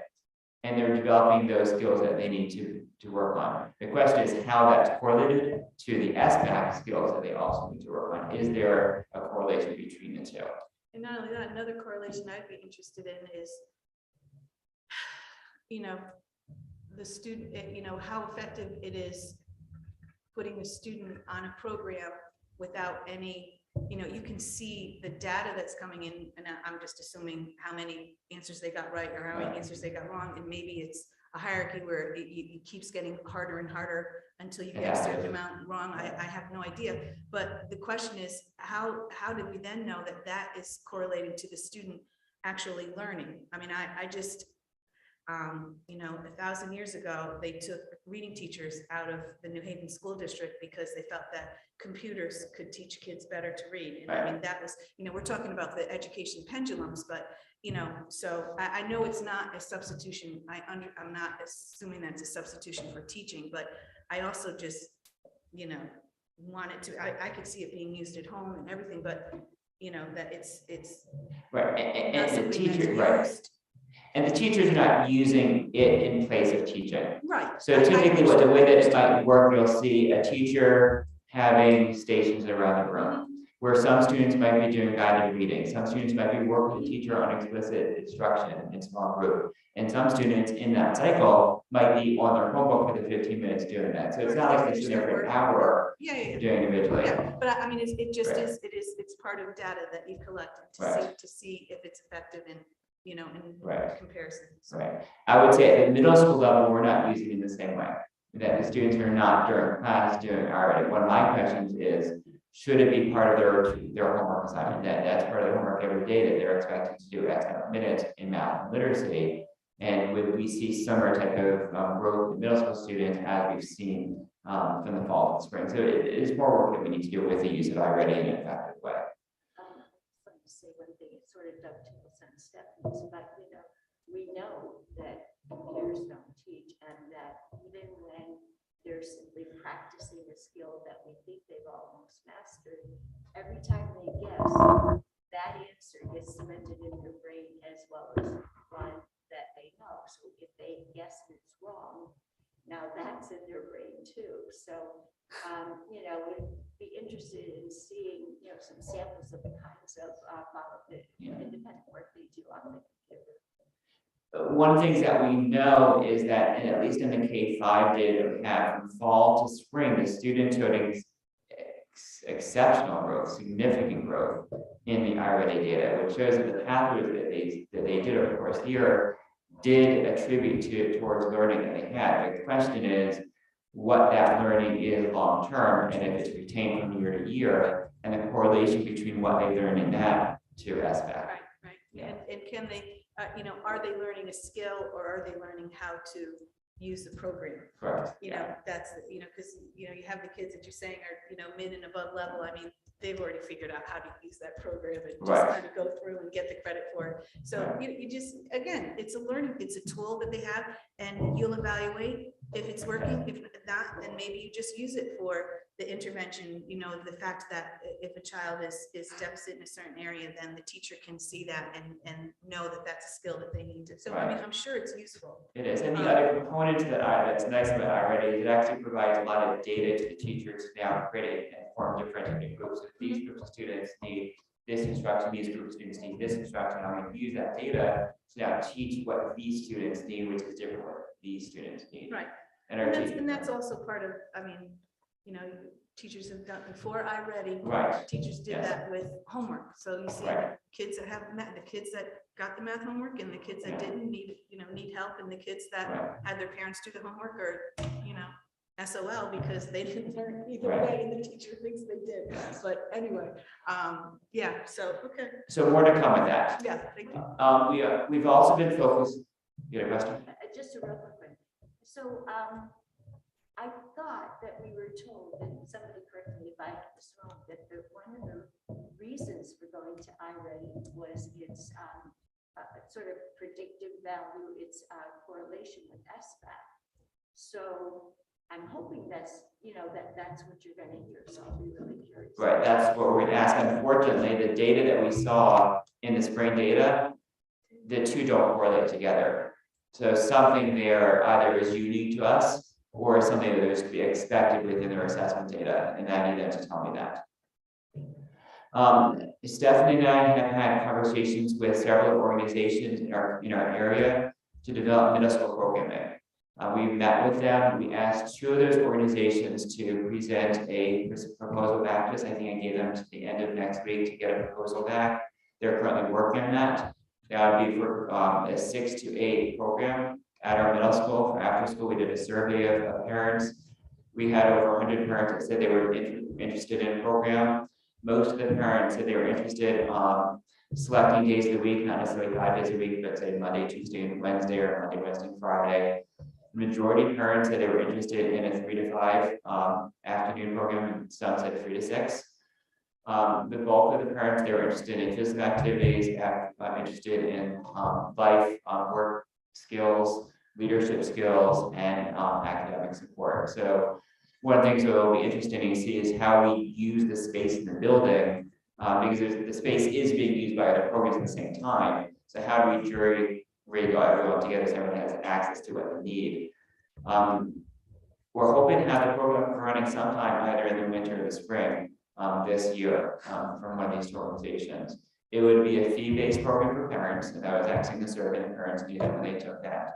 And they're developing those skills that they need to work on. The question is how that's correlated to the SBAC skills that they also need to work on. Is there a correlation between the two? And not only that, another correlation I'd be interested in is, the student, how effective it is putting a student on a program without any, you can see the data that's coming in, and I'm just assuming how many answers they got right or how many answers they got wrong, and maybe it's a hierarchy where it keeps getting harder and harder until you get a certain amount wrong. I have no idea, but the question is, how did we then know that that is correlating to the student actually learning? I mean, I just, 1,000 years ago, they took reading teachers out of the New Haven School District because they felt that computers could teach kids better to read. And I mean, that was, we're talking about the education pendulums, but, so I know it's not a substitution. I'm not assuming that's a substitution for teaching, but I also just, wanted to, I could see it being used at home and everything, but, that it's Right, not and the something teacher, that's right. used. And the teachers are not using it in place of teaching. Right. So typically the way that it might work, you'll see a teacher having stations around the room, where some students might be doing guided reading, some students might be working with the teacher on explicit instruction in small group, and some students in that cycle might be on their Chromebook for the 15 minutes doing that. So it's not like they're sitting there for an hour doing individually. Yeah, but I mean, it just Right. it's part of data that you collected Right. to see if it's effective in, in Right. comparison. So, Right. I would say at the middle school level, we're not using it in the same way. That the students are not during class doing already. One of my questions is, should it be part of their homework assignment? That's part of their homework every day that they're expected to do X amount of minutes in math and literacy. And would we see similar type of growth in middle school students as we've seen from the fall to spring? So it is more work that we need to do with the use of iReady in an effective way. Let me say one thing, it sort of dovetails on Stephanie's, but we know that computers don't teach, and that even when they're simply practicing a skill that we think they've almost mastered, every time they guess, that answer gets cemented in their brain as well as one that they know. So if they guess and it's wrong, now that's in their brain too. So we'd be interested in seeing, some samples of the kinds of independent work they do on the computer. One of the things that we know is that, and at least in the K-5 data that we have, from fall to spring, the students showed exceptional growth, significant growth in the iReady data, which shows that the pathways that they did over the course of the year did attribute towards learning that they had. The question is what that learning is long term, and if it's retained from year to year, and the correlation between what they learn in that to SBAC. right. Yeah. And can they, are they learning a skill, or are they learning how to use the program? Correct. That's, because, you have the kids that you're saying are, mid and above level. I mean, they've already figured out how to use that program and just Right. kind of go through and get the credit for it. So Right. you just, again, it's a learning, it's a tool that they have, and you'll evaluate if it's working. If not, then maybe you just use it for the intervention. The fact that if a child is deficit in a certain area, then the teacher can see that and know that that's a skill that they need to. So I mean, I'm sure it's useful. It is, and the other component to that's nice about iReady is it actually provides a lot of data to the teachers to now create and form differentiated groups. If these groups of students need this instruction, these groups of students need this instruction, I'm going to use that data to now teach what these students need, which is different what these students need. Right. And that's also part of, I mean, teachers have done before iReady. Right. Teachers did Yes. that with homework. So you see Right. the kids that have the kids that got the math homework, and the kids that didn't need help, and the kids that Right. had their parents do the homework, or, SOL because they didn't learn either Right. way, and the teacher thinks they did. But anyway, yeah, so, okay. So more to come with that. Yeah, thank you. We've also been focused. You had a question? Just a real quick one. So I thought that we were told, and somebody correct me if I have this wrong, that one of the reasons for going to iReady was its sort of predictive value, its correlation with SBAC. So I'm hoping that's, that's what you're gonna hear, so I'll be really curious. Right, that's what we're gonna ask. Unfortunately, the data that we saw in the spring data, the two don't correlate together. So something there either is unique to us or something that is to be expected within their assessment data, and I need them to tell me that. Stephanie and I have had conversations with several organizations in our area to develop middle school programming. We met with them. We asked 2 of those organizations to present a proposal back to us. I think I gave them to the end of next week to get a proposal back. They're currently working on that. That would be for a 6 to 8 program at our middle school. For after school, we did a survey of parents. We had over 100 parents that said they were interested in a program. Most of the parents said they were interested in selecting days of the week, not necessarily 5 days a week, but say Monday, Tuesday, and Wednesday, or Monday, Wednesday, and Friday. Majority of parents said they were interested in a 3 to 5 afternoon program, and some said 3 to 6. The bulk of the parents, they were interested in physical activities, interested in life, work skills, leadership skills, and academic support. So one of the things that will be interesting to see is how we use the space in the building, because the space is being used by other programs at the same time. So how do we jury rig everyone together so everyone has access to what they need? We're hoping to have the program running sometime either in the winter or the spring this year from one of these organizations. It would be a fee-based program for parents, and I was asking the survey, and parents knew that when they took that.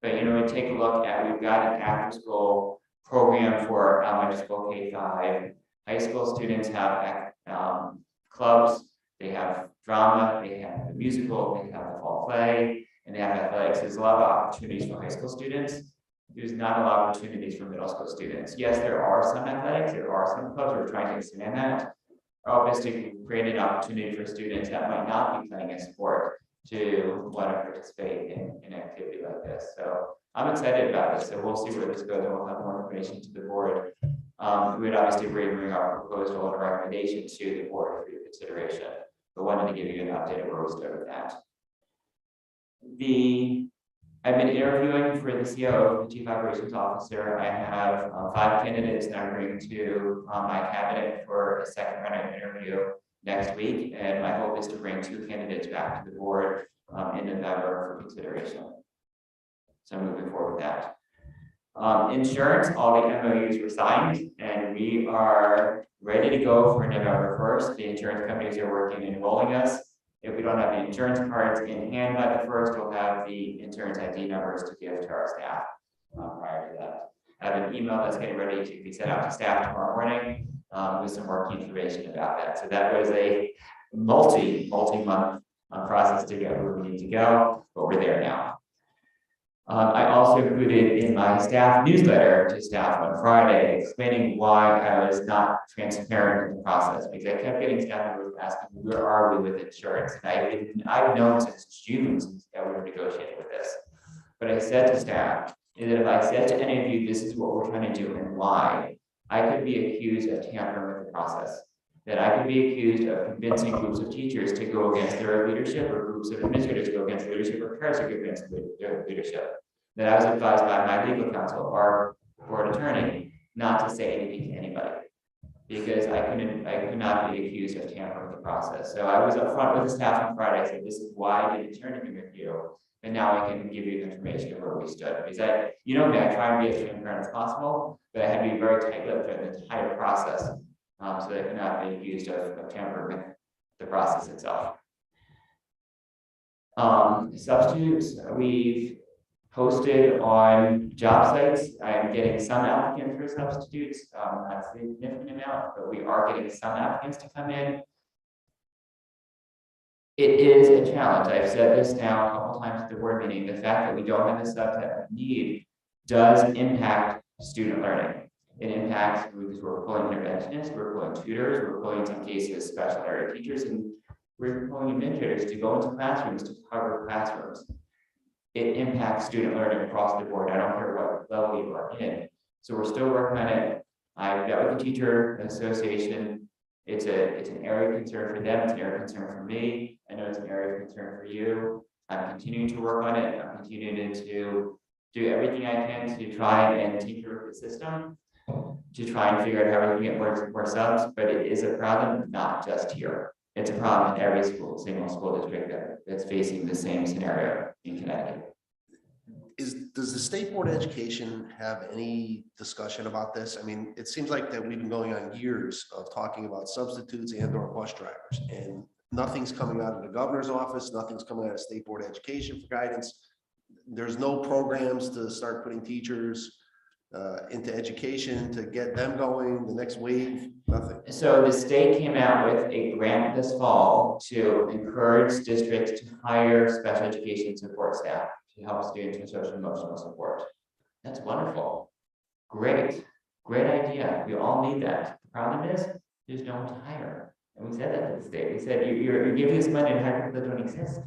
But we take a look at, we've got an after-school program for elementary school K-5. High school students have clubs, they have drama, they have the musical, they have the fall play, and they have athletics. There's a lot of opportunities for high school students. There's not a lot of opportunities for middle school students. Yes, there are some athletics, there are some clubs, we're trying to expand that. Our hope is to create an opportunity for students that might not be playing a sport to want to participate in activity like this. So I'm excited about this. So we'll see where this goes, and we'll have more information to the board. We would obviously bring our proposal and recommendation to the board for your consideration, but wanted to give you an update of where we stood with that. I've been interviewing for the COO, the Chief Operations Officer. I have 5 candidates that I'm bringing to my cabinet for a second round of interview next week, and my hope is to bring 2 candidates back to the board in November for consideration. So I'm moving forward with that. Insurance, all the MOUs were signed, and we are ready to go for November 1st. The insurance companies are working and enrolling us. If we don't have the insurance cards in hand by the 1st, we'll have the insurance ID numbers to give to our staff prior to that. I have an email that's getting ready to be sent out to staff tomorrow morning with some working information about that. So that was a multi-month process to get where we need to go, but we're there now. I also included in my staff newsletter to staff on Friday explaining why I was not transparent in the process, because I kept getting staff members asking, where are we with insurance? And I've known since June that we were negotiating with this. But I said to staff, is that if I said to any of you, this is what we're trying to do and why, I could be accused of tampering with the process. That I could be accused of convincing groups of teachers to go against their leadership, or groups of administrators to go against leadership, or parents to go against their leadership. That I was advised by my legal counsel, our board attorney, not to say anything to anybody, because I could not be accused of tampering with the process. So I was upfront with the staff on Friday. I said, this is why I did an attorney review, and now I can give you the information of where we stood. Because I try and be as transparent as possible, but I had to be very tight-lipped through the entire process, so that I could not be accused of tampering with the process itself. Substitutes, we've posted on job sites. I'm getting some applicants for substitutes, not a significant amount, but we are getting some applicants to come in. It is a challenge. I've said this now a couple times at the board meeting. The fact that we don't have the stuff that we need does impact student learning. It impacts because we're pulling interventionists, we're pulling tutors, we're pulling in some cases special area teachers, and we're pulling administrators to go into classrooms to cover classrooms. It impacts student learning across the board. I don't care what level you are in. So we're still working on it. I've met with the teacher association. It's an area of concern for them, it's an area of concern for me. I know it's an area of concern for you. I'm continuing to work on it. I'm continuing to do everything I can to try and tinker with the system, to try and figure out how we can get more subs, but it is a problem, not just here. It's a problem in every single school district that's facing the same scenario in Connecticut. Does the State Board of Education have any discussion about this? I mean, it seems like that we've been going on years of talking about substitutes and or bus drivers, and nothing's coming out of the governor's office, nothing's coming out of State Board of Education for guidance. There's no programs to start putting teachers into education to get them going, the next wave, nothing. So the state came out with a grant this fall to encourage districts to hire special education support staff to help students with social emotional support. That's wonderful. Great idea. We all need that. The problem is there's no one to hire. And we said that to the state. We said, you're giving us money and hire people that don't exist.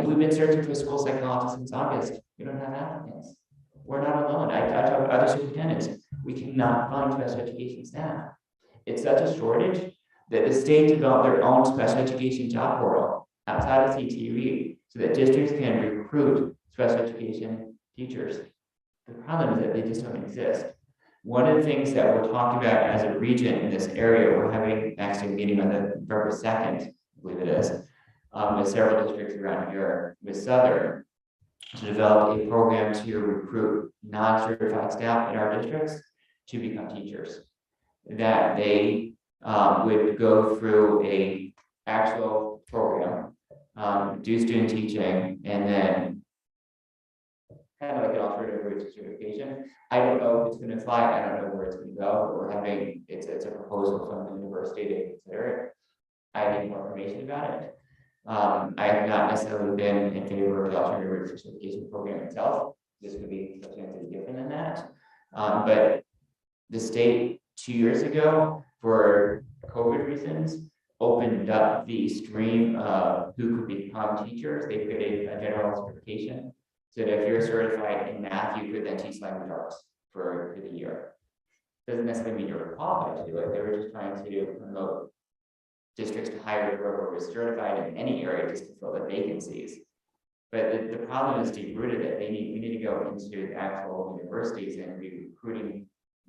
We've been searching for a school psychologist since August. We don't have applicants. We're not alone. I talked to other superintendents. We cannot find special education staff. It's such a shortage that the state developed their own special education job portal outside of CTV so that districts can recruit special education teachers. The problem is that they just don't exist. One of the things that we're talking about as a region in this area, we're having actually a meeting on November 2nd, I believe it is, with several districts around here, with Southern, to develop a program to recruit non-certified staff in our districts to become teachers. That they would go through a actual program, do student teaching, and then kind of like an alternative route to certification. I don't know if it's going to fly. I don't know where it's going to go. But we're having it's a proposal from the university to consider it. I need more information about it. I have not necessarily been in favor of the alternative route to certification program itself. This could be substantially different than that. But the state 2 years ago, for COVID reasons, opened up the stream of who could become teachers. They created a general certification. So that if you're certified in math, you could then teach language arts for the year. Doesn't necessarily mean you're qualified to do it. They were just trying to promote districts to hire whoever was certified in any area just to fill the vacancies. But the problem is deep rooted that we need to go into the actual universities and be recruiting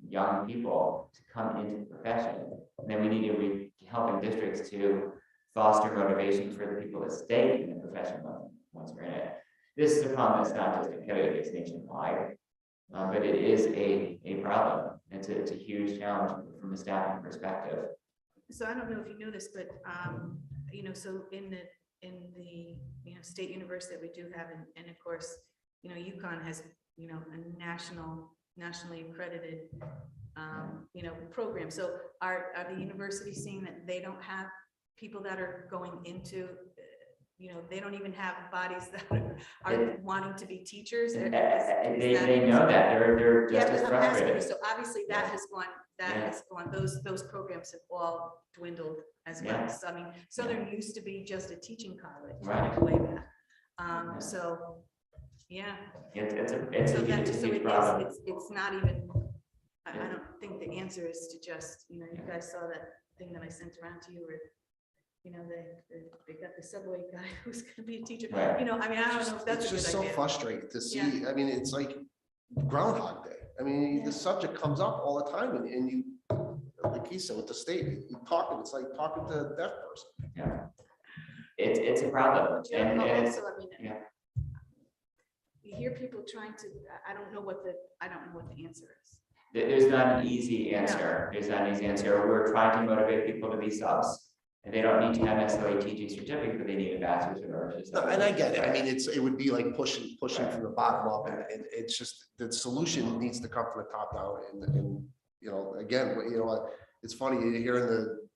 young people to come into the profession. And then we need to be helping districts to foster motivation for the people that stay in the profession once we're in it. This is a problem that's not just in Connecticut, it's nationwide, but it is a problem. It's a huge challenge from a staffing perspective. So I don't know if you know this, but so in the state university that we do have, and of course, UConn has a nationally accredited program. So are the universities seeing that they don't have people that are going into they don't even have bodies that are wanting to be teachers? They know that they're just as but I'm asking you, frustrated. so obviously that has gone, those programs have all dwindled as well. Yeah. So I mean, Southern used to be just a teaching college. Right. Way back. So yeah. It's a huge it problem. is, it's not even, I don't think the answer is to just, you guys saw that thing that I sent around to you where they got the subway guy who's gonna be a teacher. Right. I mean, I don't know if that's It's a just good so idea. frustrating to see. Yeah. I mean, it's like Groundhog Day. I mean, the subject comes up all the time, and you, like he said, with the state, it's like talking to a deaf person. Yeah. It's a problem. And it's, Also, I mean, yeah. you hear people trying to, I don't know what the answer is. There's not an easy answer. There's not an easy answer. We're trying to motivate people to be subs. And they don't need to have necessarily a teaching certificate, but they need a bachelor's in order to. No, and I get it. I mean, it would be like pushing from the bottom up, and it's just the solution needs to come from the top down. And again, it's funny hearing the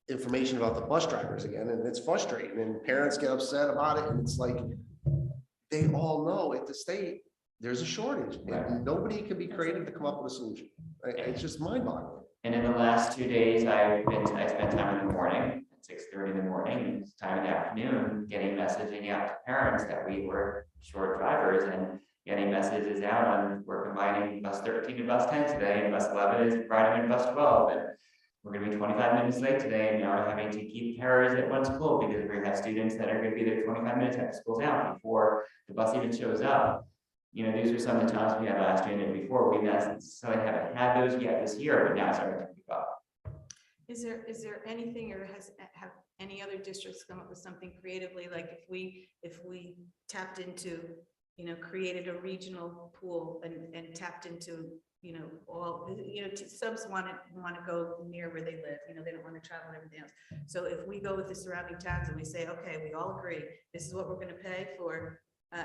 information about the bus drivers again, and it's frustrating, and parents get upset about it, and it's like they all know at the state there's a shortage, and nobody can be creative to come up with a solution. It's just mind-boggling. And in the last 2 days, I spent time in the morning, at 6:30 in the morning, time in the afternoon, getting messaging out to parents that we were short drivers, and getting messages out on, we're combining bus 13 and bus 10 today, and bus 11 is riding in bus 12, and we're gonna be 25 minutes late today, and now we're having to keep carriers at one school because we have students that are gonna be there 25 minutes after school's out before the bus even shows up. You know, these were some of the times we had last year and before. We haven't had those yet this year, but now it's starting to pick up. Is there anything, or have any other districts come up with something creatively, like if we tapped into, you know, created a regional pool and tapped into, you know, all, you know, subs want to go near where they live, you know, they don't want to travel and everything else. So if we go with the surrounding towns and we say, okay, we all agree, this is what we're going to pay for,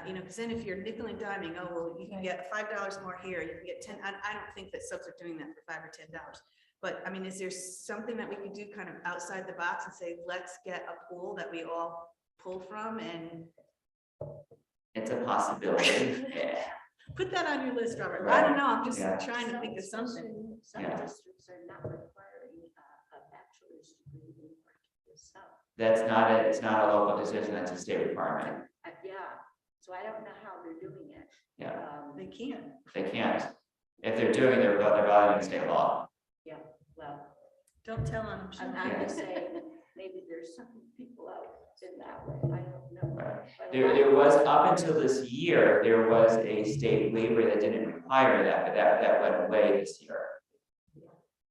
you know, because then if you're nickel and diming, oh, well, you can get $5 more here, you can get 10, I don't think that subs are doing that for $5 or $10. But I mean, is there something that we could do kind of outside the box and say, let's get a pool that we all pull from and It's a possibility. Yeah. put that on your list, Robert? Right. I don't know, I'm just Yeah. trying to think of something. Some Yeah. districts are not requiring a bachelor's degree in particular stuff. It's not a local decision, that's a state requirement. Yeah, so I don't know how they're doing it. Yeah, They can. they can't. If they're doing it, they're violating state law. Well, Don't tell them. I'm just saying, maybe there's some people out in that way, I don't know. Right. But There was, up until this year, there was a state waiver that didn't require that, but that went away this year.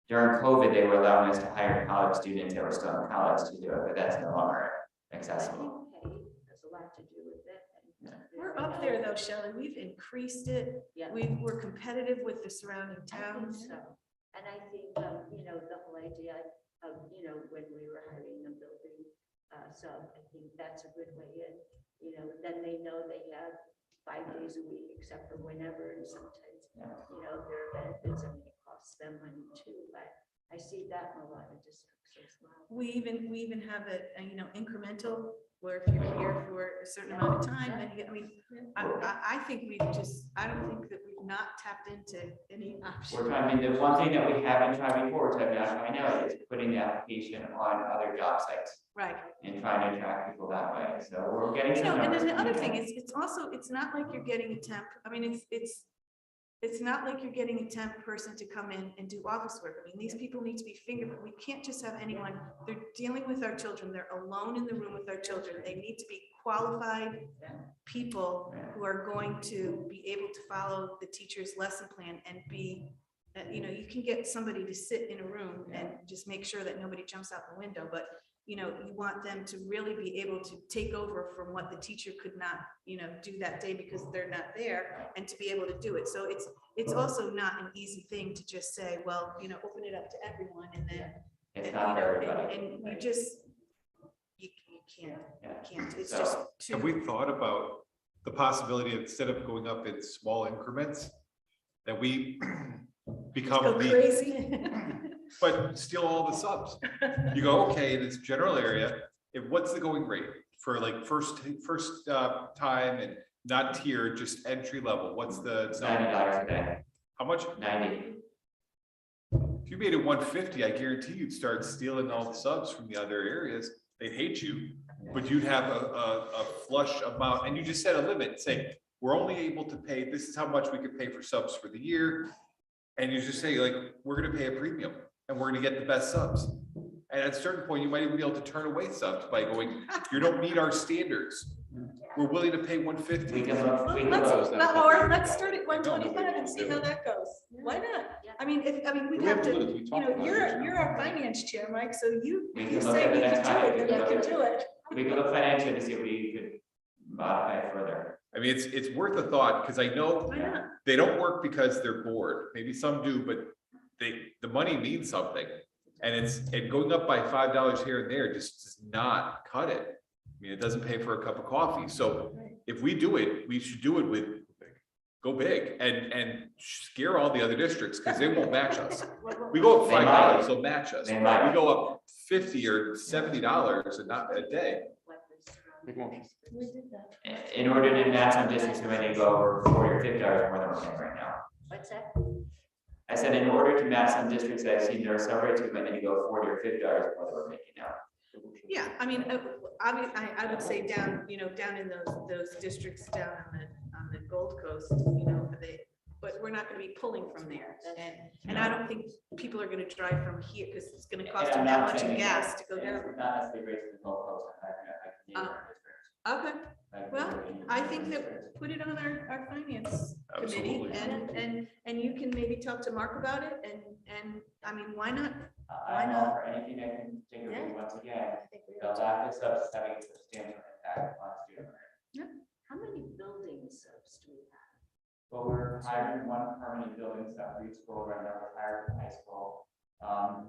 During COVID, they were allowing us to hire college students that were still in college to do it, but that's no longer accessible. I think pay has a lot to do with it. and We're up there though, Shelley. We've increased it. Yeah. We're competitive with the surrounding I think towns. so. And I think, you know, the whole idea of, you know, when we were hiring a building sub, I think that's a good way in. You know, then they know they have 5 days a week, except for whenever, and sometimes, you know, there are benefits and it costs them money too, but I see that in a lot of districts as well. We even have it, you know, incremental, where if you're here for a certain amount of time, then you get, I mean, I think I don't think that we've not tapped into any option. We're trying, I mean, the one thing that we haven't tried before, which I'm not trying now, is putting the application on other job sites Right. and trying to attract people that way. So we're getting You some know, and numbers. then the other thing is, it's also, it's not like you're getting a temp. I mean, it's not like you're getting a temp person to come in and do office work. I mean, these people need to be fingerprinted. We can't just have anyone, they're dealing with our children. They're alone in the room with our children. They need to be qualified people who are going to be able to follow the teacher's lesson plan and be, you know, you can get somebody to sit in a room and just make sure that nobody jumps out the window, but you know, you want them to really be able to take over from what the teacher could not, you know, do that day because they're not there, and to be able to do it. So it's also not an easy thing to just say, well, you know, open it up to everyone and then, It's and, not you know, everybody. and you just, you can't, it's So, just too. Have we thought about the possibility of, instead of going up in small increments, that we become Go the, crazy. but steal all the subs? You go, okay, in this general area, what's the going rate for like first time and not tier, just entry level? What's the? It's $90 a day, How much? 90. If you made it 150, I guarantee you'd start stealing all the subs from the other areas. They'd hate you, but you'd have a flush amount, and you just set a limit, say, we're only able to pay, this is how much we could pay for subs for the year. And you just say, like, we're gonna pay a premium and we're gonna get the best subs. And at a certain point, you might even be able to turn away subs by going, you don't meet our standards. We're willing to pay 150. We can look, we can Let's, look. or let's start at 125 and see how that goes. Why not? I mean, we'd have to, you know, you're our finance chair, Mike, so you, We if can you look say at the we can next do time. it, then we can do it. We can look financially to see if we could modify it further. I mean, it's worth a thought, because I know Why not? they don't work because they're bored. Maybe some do, but the money means something. And going up by $5 here and there just does not cut it. I mean, it doesn't pay for a cup of coffee. So if we do it, we should do it with, go big and scare all the other districts, because they won't match us. We go up They might. $5, they'll match us. They might. We go up $50 or $70 and not a day. We did that. In order to match some districts, we may need to go over $40 or $50 more than we're paying right now. What's that? I said, in order to match some districts that I've seen there are suburbs, we might need to go $40 or $50 more than we're making now. Yeah, I mean, I would say down, you know, down in those districts down on the Gold Coast, but we're not gonna be pulling from there. And I don't think people are gonna drive from here, because it's gonna cost them that much in gas to go down. Not necessarily race to the Gulf Coast, I can name our districts. Okay, well, I think that put it on our finance committee, Absolutely. and you can maybe talk to Mark about it, and, I mean, why not? I'm all for anything that can take away, once again, the lack of subs having a substantial impact on student learning. How many building subs do we have? But we're hiring one permanent building sub for each school right now, we're hired from high school.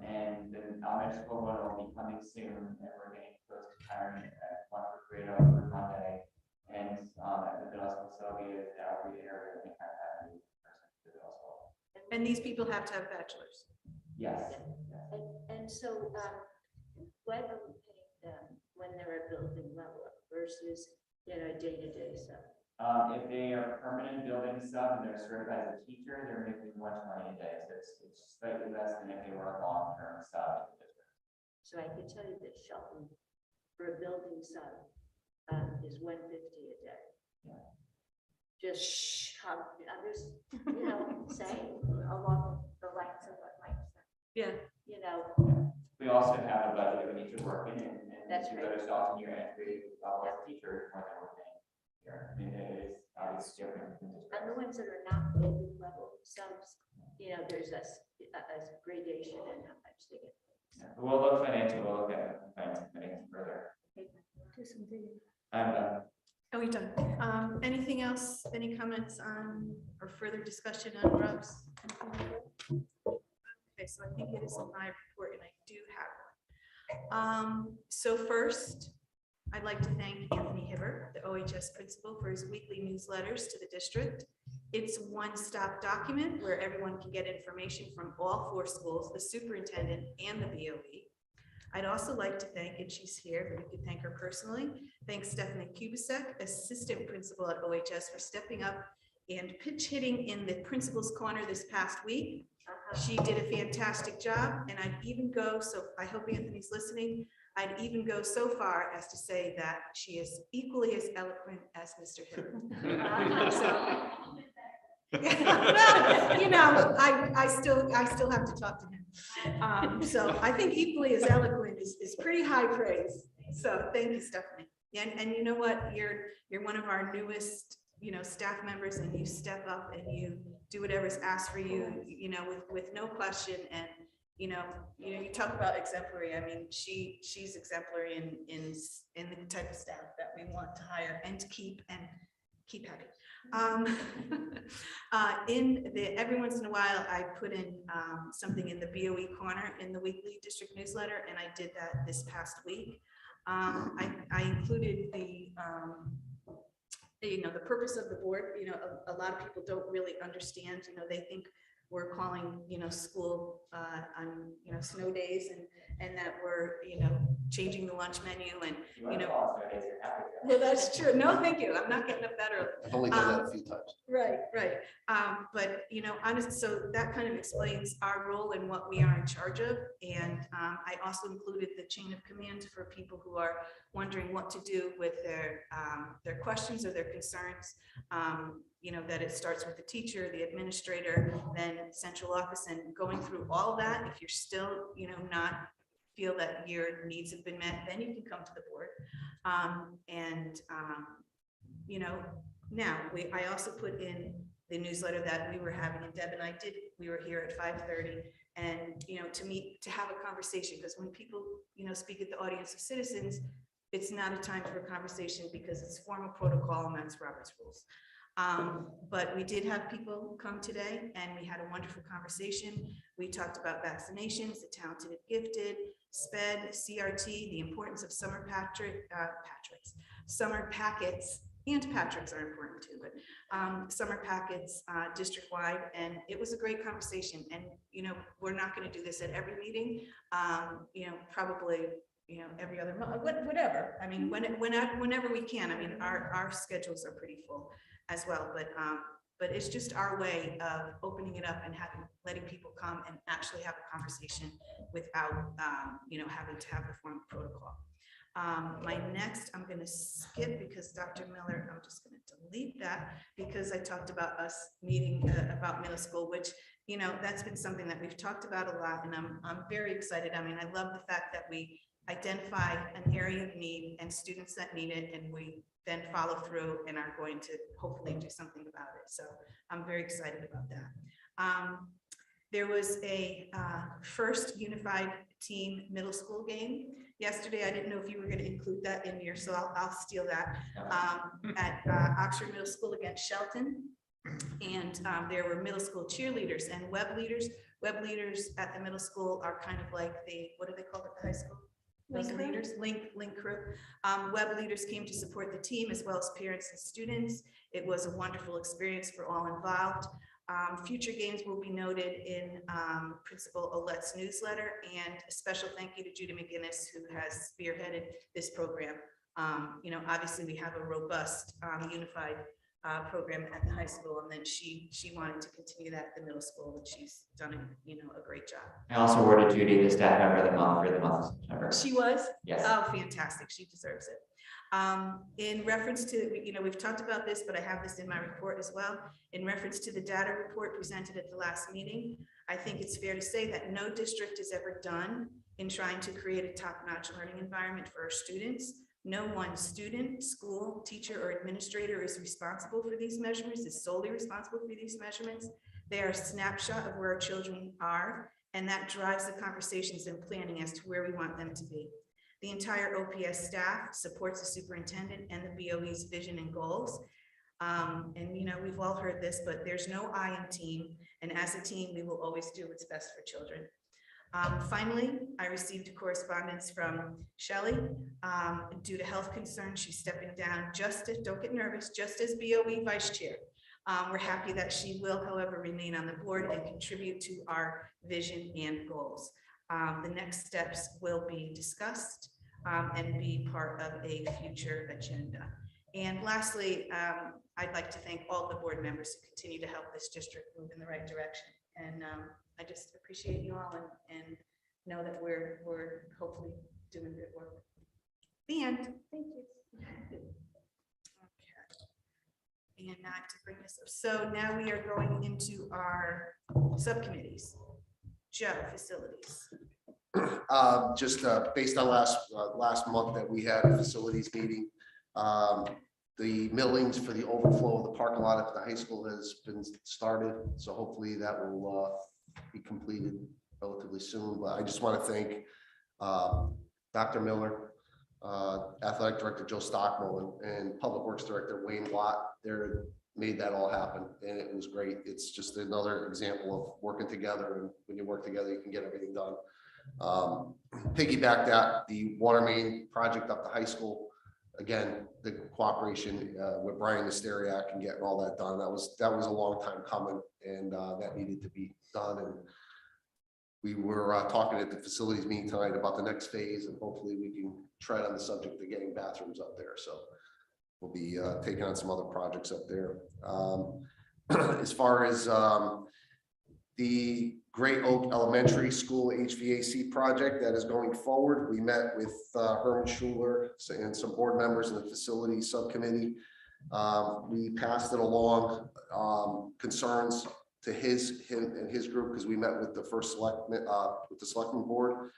And the elementary school one will be coming soon, and we're getting close to hiring one for Credo for Monday. And at the middle school facility is we area, we kind of have a new person to the middle school. And these people have to have bachelors. Yes. And so, what are we paying them when they're a building level versus, day-to-day stuff? If they are permanent building sub and they're certified as a teacher, they're making $120 a day. So it's slightly less than if they were a long-term sub in the district. So I can tell you that Shelton, for a building sub, is $150 a day. Yeah. Just, I'm just, saying along the lines of what Mike said. Yeah. We also have a budget that we need to work in, and That's you right. go to often your entry level as a teacher more than we're paying here. I mean, it is obviously different. And the ones that are not building level subs, there's a gradation in how much they get. Yeah, but we'll look financial, we'll look at financing further. Do some digging. I'm done. Are we done? Anything else? Any comments on or further discussion on RUBS? Okay, so I think it is in my report, and I do have one. So first, I'd like to thank Anthony Hibbert, the OHS principal, for his weekly newsletters to the district. It's a one-stop document where everyone can get information from all 4 schools, the superintendent and the BOE. I'd also like to thank, and she's here, but we could thank her personally. Thanks Stephanie Kubasek, assistant principal at OHS, for stepping up and pitch hitting in the principal's corner this past week. She did a fantastic job, and I'd even go, so I hope Anthony's listening, I'd even go so far as to say that she is equally as eloquent as Mr. Hibbert. Well, I still have to talk to him. So I think equally as eloquent is pretty high praise. So thank you, Stephanie. And you know what? You're one of our newest, staff members, and you step up and you do whatever's asked for you, with no question. And you talk about exemplary. I mean, she's exemplary in the type of staff that we want to hire and to keep happy. Every once in a while, I put in something in the BOE corner in the weekly district newsletter, and I did that this past week. I included the purpose of the board. A lot of people don't really understand. They think we're calling, school on, snow days, and that we're, changing the lunch menu, and, well, that's true. No, thank you. I'm not getting up that early. I've only done that a few times. Right. But, honestly, so that kind of explains our role and what we are in charge of. And I also included the chain of command for people who are wondering what to do with their questions or their concerns. That it starts with the teacher, the administrator, then central office, and going through all that. If you're still, not feel that your needs have been met, then you can come to the board. Now I also put in the newsletter that we were having, and Deb and I we were here at 5:30, and, to have a conversation, because when people, speak at the audience of citizens, it's not a time for a conversation because it's formal protocol and that's Robert's rules. But we did have people come today, and we had a wonderful conversation. We talked about vaccinations, the talented and gifted, SPED, CRT, the importance of summer packets, and Patrick's are important too, but summer packets district-wide, and it was a great conversation. And we're not going to do this at every meeting, probably every other month, whatever. I mean, whenever we can. I mean, our schedules are pretty full as well, but it's just our way of opening it up and letting people come and actually have a conversation without having to have the formal protocol. My next, I'm gonna skip because Dr. Miller, I'm just gonna delete that because I talked about us meeting about middle school, which, you know, that's been something that we've talked about a lot, and I'm very excited. I mean, I love the fact that we identify an area of need and students that need it, and we then follow through and are going to hopefully do something about it. So I'm very excited about that. There was a first unified team middle school game yesterday. I didn't know if you were going to include that in your, so I'll steal that. At Oxford Middle School against Shelton. And there were middle school cheerleaders and web leaders. Web leaders at the middle school are kind of like the, what do they call it at the high school? Those Link crew? leaders, link crew. Web leaders came to support the team as well as parents and students. It was a wonderful experience for all involved. Future games will be noted in Principal Olette's newsletter, and a special thank you to Judy McGinnis, who has spearheaded this program. You know, obviously we have a robust unified program at the high school, and then she wanted to continue that at the middle school, and she's done a great job. I also awarded Judy the staff member of the month for the month of September. She was? Yes. Oh, fantastic. She deserves it. In reference to, we've talked about this, but I have this in my report as well. In reference to the data report presented at the last meeting, I think it's fair to say that no district is ever done in trying to create a top-notch learning environment for our students. No one student, school, teacher, or administrator is responsible for these measurements, is solely responsible for these measurements. They are a snapshot of where our children are, and that drives the conversations and planning as to where we want them to be. The entire OPS staff supports the superintendent and the BOE's vision and goals. And we've all heard this, but there's no I in team. And as a team, we will always do what's best for children. Finally, I received correspondence from Shelley. Due to health concerns, she's stepping down don't get nervous, just as BOE vice chair. We're happy that she will, however, remain on the board and contribute to our vision and goals. The next steps will be discussed and be part of a future agenda. And lastly, I'd like to thank all the board members who continue to help this district move in the right direction. And I just appreciate you all and know that we're hopefully doing good work. The end. Thank you. Okay. And not to bring this up. So now we are going into our subcommittees. Joe, facilities. Just based on last month that we had a facilities meeting, the millings for the overflow of the parking lot at the high school has been started. So hopefully that will be completed relatively soon. But I just want to thank Dr. Miller, Athletic Director Joe Stockman, and Public Works Director Wayne Watt. They made that all happen, and it was great. It's just another example of working together, and when you work together, you can get everything done. Piggyback that, the water main project up the high school, again, the cooperation with Brian Nesteriak and getting all that done. That was a long time coming, and that needed to be done. And we were talking at the facilities meeting tonight about the next phase, and hopefully we can tread on the subject of getting bathrooms up there. So we'll be taking on some other projects up there. As far as the Great Oak Elementary School HVAC project that is going forward, we met with Herman Schuler and some board members in the facility subcommittee. We passed it along, concerns to him and his group, because we met with the first selectman board.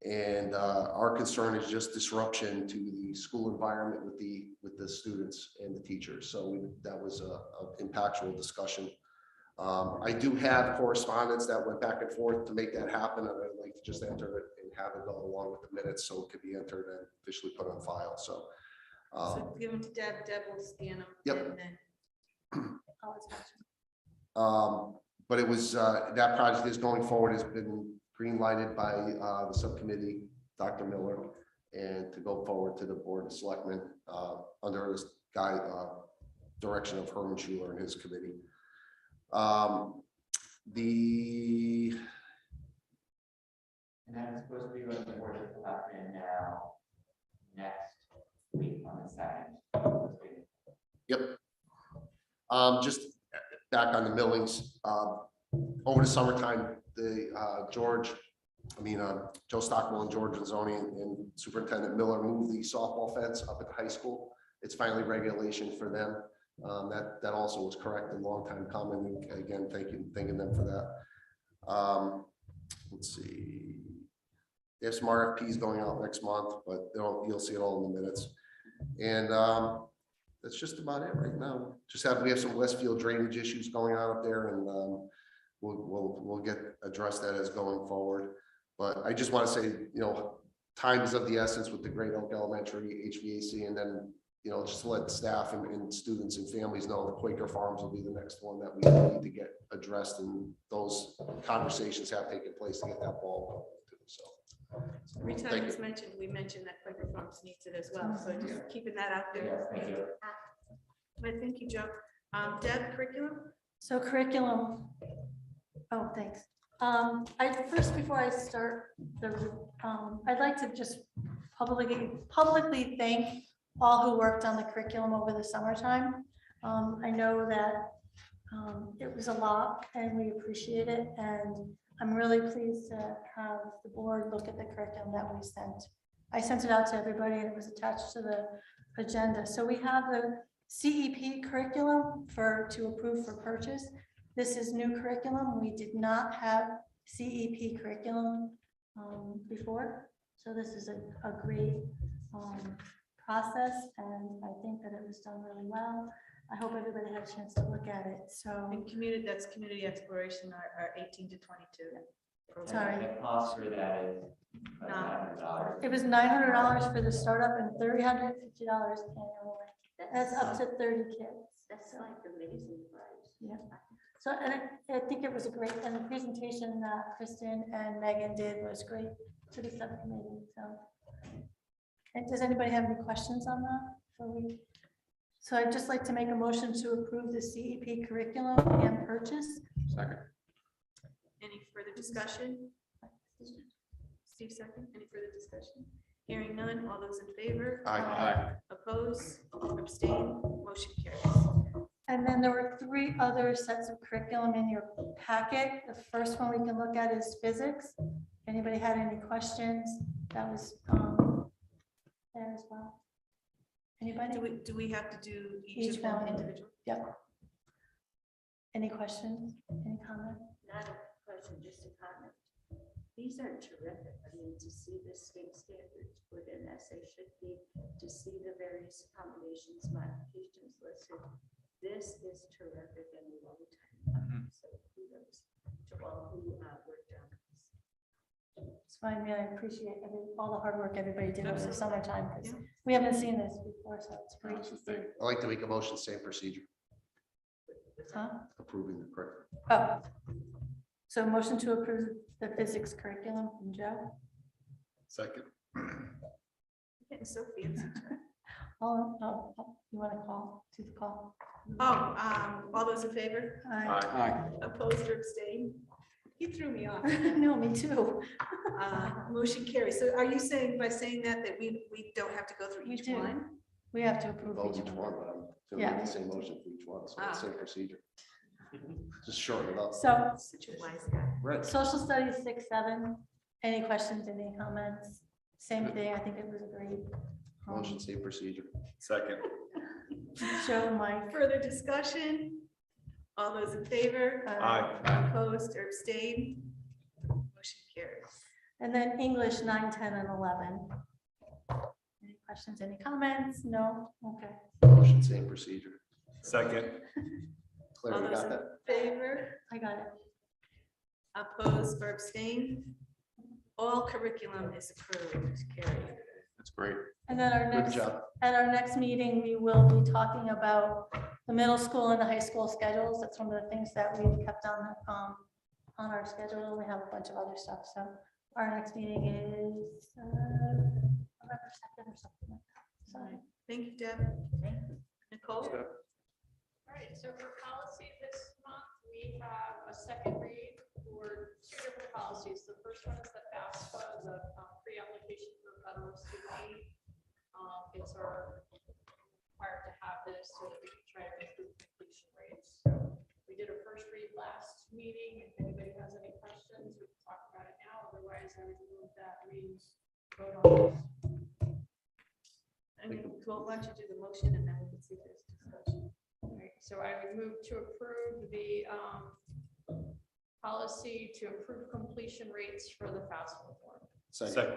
And our concern is just disruption to the school environment with the students and the teachers. So that was a impactful discussion. I do have correspondence that went back and forth to make that happen, and I'd like to just enter it and have it go along with the minutes so it could be entered and officially put on file. So, So give them to Deb. Deb will scan them. Yep. And then but it was that project is going forward, has been green lighted by the subcommittee, Dr. Miller, and to go forward to the board of selectmen under this direction of Herman Schuler and his committee. And I'm supposed to be going to the board of selectmen now next week on the 2nd. Yep. Just back on the millings, over the summertime, the George Joe Stockwell and George Anzoni and Superintendent Miller moved the softball fence up at the high school. It's finally regulation for them. That also was correct, a long time coming. Again, thanking them for that. Let's see. There's some RFPs going out next month, but you'll see it all in the minutes. And that's just about it right now. We have some Westfield drainage issues going on up there, and we'll get address that as going forward. But I just want to say, time is of the essence with the Great Oak Elementary HVAC, and then just to let staff and students and families know the Quaker Farms will be the next one that we need to get addressed, and those conversations have taken place to get that ball going too. So Every time it's mentioned, we mention that Quaker Farms needs it as well. So just keeping that out there. Thank you. But thank you, Joe. Deb, curriculum? So curriculum. Oh, thanks. Before I start, I'd like to just publicly thank all who worked on the curriculum over the summertime. I know that it was a lot and we appreciate it. And I'm really pleased to have the board look at the curriculum that we sent. I sent it out to everybody and it was attached to the agenda. So we have the CEP curriculum to approve for purchase. This is new curriculum. We did not have CEP curriculum before. So this is a great process, and I think that it was done really well. I hope everybody had a chance to look at it. So And that's community exploration are 18 to 22. Sorry. The cost for that is $900. it was $900 for the startup and $350 annually. That's up to 30 kids. That's like amazing price. Yeah. So, and I think it was a great, and the presentation that Kristen and Megan did was great to the subcommittee. So, and does anybody have any questions on that? So I'd just like to make a motion to approve the CEP curriculum and purchase. Second. Any further discussion? Steve, second. Any further discussion? Hearing none. All those in favor? Aye. Oppose? Abstain? Motion carries. And then there were 3 other sets of curriculum in your packet. The first one we can look at is physics. If anybody had any questions, that was there as well. Anybody? Do we have to do Each each of them one. individually? Yep. Any questions? Any comment? Not a question, just a comment. These are terrific. I mean, to see the state standards put in as they should be, to see the various accommodations, modifications listed. This is terrific and a long time. So kudos to all who worked on this. It's fine. I appreciate all the hard work everybody did over the Absolutely. summertime, because Yeah. we haven't seen this before, so it's great to see. I'd like to make a motion, same procedure, Huh? approving the curriculum. Oh, so motion to approve the physics curriculum from Joe. Second. Getting so fancy. Oh, you want to do the call? All those in favor? Aye. Opposed or abstained? You threw me off. No, me too. Motion carries. So are you saying by saying that we don't have to go through We each do. one? We have to approve Vote each each one. one, but I'm doing Yeah. the same motion for each one, so it's same procedure. Just shorten it up. So Such a wise guy. Right. social studies 6-7. Any questions, any comments? Same thing. I think it was a great. Motion, same procedure. Second. Joe, Mike. Further discussion? All those in favor? Aye. Opposed or abstained? Motion carries. And then English 9, 10, and 11. Any questions, any comments? No? Okay. Motion, same procedure. Second. Claire, All you those got in that? favor? I got it. Opposed or abstained? All curriculum is approved. Carried. That's great. And then our Good next, job. at our next meeting, we will be talking about the middle school and the high school schedules. That's one of the things that we've kept on our schedule. We have a bunch of other stuff. So our next meeting is November 2nd or something like that. So Thank you, Deb. Nicole? All right, so for policy this month, we have a second read for 2 different policies. The first one is the FAFSA, the pre-application for federal student aid. It's our required to have this so that we can try to improve completion rates. So we did a first read last meeting. If anybody has any questions, we can talk about it now. Otherwise, carries, I would move that we vote on this. Well, why don't you do the motion and then we can see if there's discussion. All right, so I would move to approve the policy to approve completion rates for the FAFSA form. Second.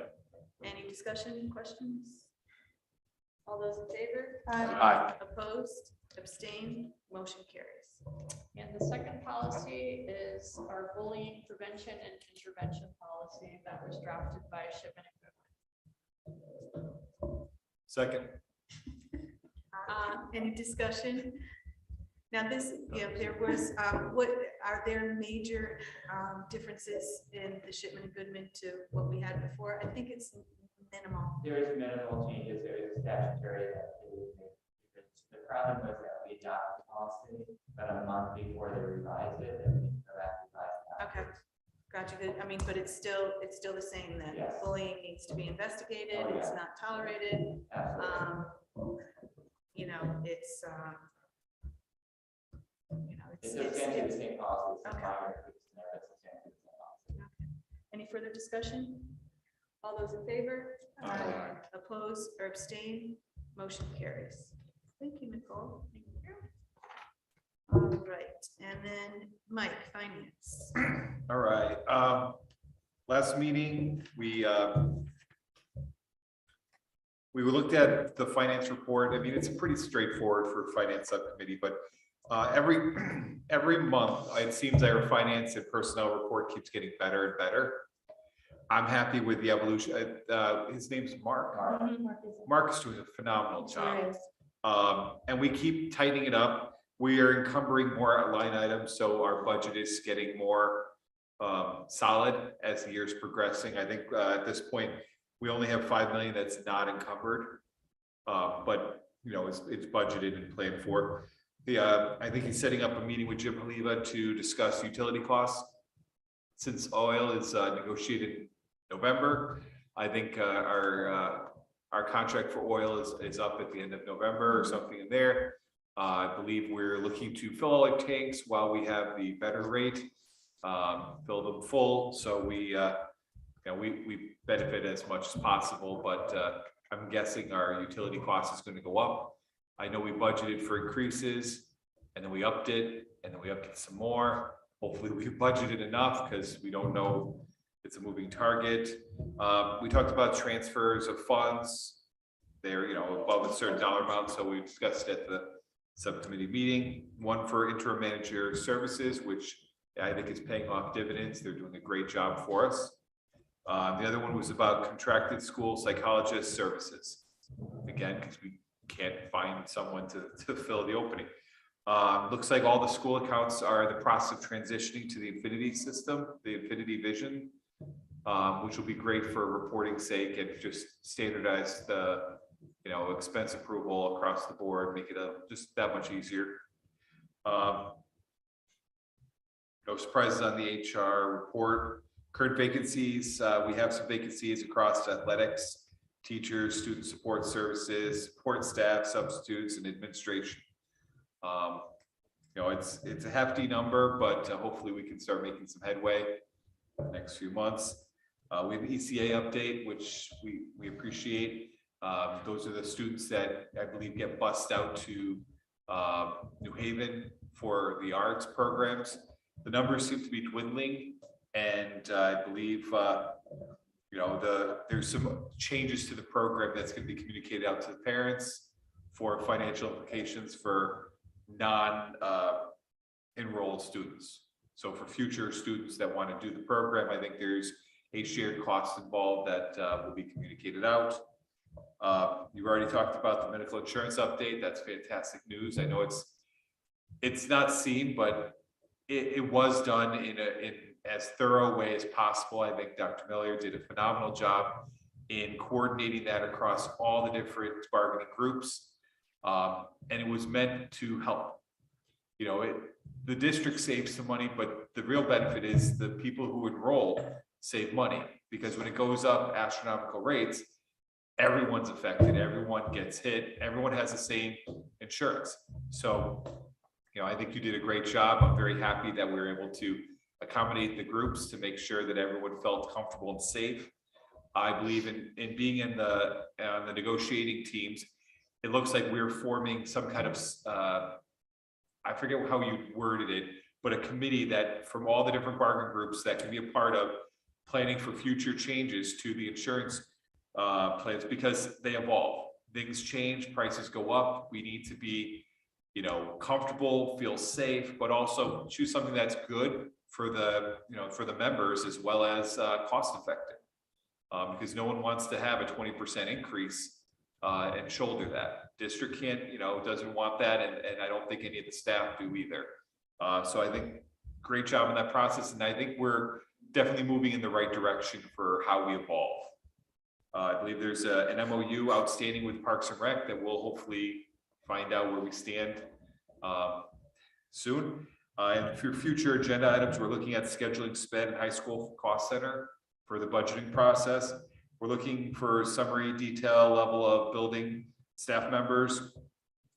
Any discussion, questions? All those in favor? Aye. Opposed, abstained, motion carries. And the second policy is our bullying prevention and intervention policy that was drafted by Shipman and Goodwin. Second. Any discussion? Now this, there was, what, are there major differences in the Shipman and Goodman to what we had before? I think it's minimal. There is minimal changes, there is a statutory that is made. The problem was that we adopted the policy, but a month before they revised it, and we go back and revise it. Okay, gotcha. Good. I mean, but it's still the same then. Yes. Bullying needs to be investigated. Oh, It's yeah. not tolerated. Absolutely. You know, it's, It's substantially the same policy, it's Okay. minor tweaks in there, but substantially the same policy. Any further discussion? All those in favor? Aye. Oppose or abstain? Motion carries. Thank you, Nicole. Thank you. All right, and then Mike, finance. All right, last meeting, we looked at the finance report. I mean, it's pretty straightforward for finance subcommittee, but every month, it seems our finance and personnel report keeps getting better and better. I'm happy with the evolution. His name's Mark. Mark is doing a phenomenal job. And we keep tightening it up. We are encumbering more line items, so our budget is getting more solid as the year's progressing. I think at this point, we only have 5 million that's not encumbered. But you know, it's budgeted and planned for. I think he's setting up a meeting with Jim Haliva to discuss utility costs. Since oil is negotiated in November, I think our contract for oil is up at the end of November or something in there. I believe we're looking to fill all our tanks while we have the better rate, fill them full. So we benefit as much as possible, but I'm guessing our utility cost is going to go up. I know we budgeted for increases and then we upped it and then we upped it some more. Hopefully we budgeted enough because we don't know, it's a moving target. We talked about transfers of funds. They're, above a certain dollar amount. So we discussed at the subcommittee meeting, one for interim manager services, which I think is paying off dividends. They're doing a great job for us. The other one was about contracted school psychologist services. Again, because we can't find someone to fill the opening. Looks like all the school accounts are in the process of transitioning to the Infinity system, the Infinity Vision, which will be great for reporting sake and just standardize the expense approval across the board, make it just that much easier. No surprises on the HR report. Current vacancies, we have some vacancies across athletics, teachers, student support services, support staff, substitutes, and administration. It's a hefty number, but hopefully we can start making some headway in the next few months. We have an ECA update, which we appreciate. Those are the students that I believe get bussed out to New Haven for the arts programs. The numbers seem to be dwindling, and I believe there's some changes to the program that's going to be communicated out to the parents for financial implications for non-enrolled students. So for future students that want to do the program, I think there's a shared cost involved that will be communicated out. You've already talked about the medical insurance update. That's fantastic news. I know it's not seen, but it was done in as thorough way as possible. I think Dr. Miller did a phenomenal job in coordinating that across all the different bargaining groups. And it was meant to help. The district saves some money, but the real benefit is the people who enroll save money, because when it goes up astronomical rates, everyone's affected, everyone gets hit, everyone has the same insurance. So, I think you did a great job. I'm very happy that we were able to accommodate the groups to make sure that everyone felt comfortable and safe. I believe in being in the negotiating teams. It looks like we're forming some kind of, I forget how you worded it, but a committee that from all the different bargaining groups that can be a part of planning for future changes to the insurance plans, because they evolve. Things change, prices go up. We need to be, comfortable, feel safe, but also choose something that's good for the members as well as cost effective. Because no one wants to have a 20% increase and shoulder that. District can't, doesn't want that, and I don't think any of the staff do either. So I think great job in that process, and I think we're definitely moving in the right direction for how we evolve. I believe there's an MOU outstanding with Parks and Rec that we'll hopefully find out where we stand soon. And for future agenda items, we're looking at scheduling sped and high school cost center for the budgeting process. We're looking for summary detail level of building staff members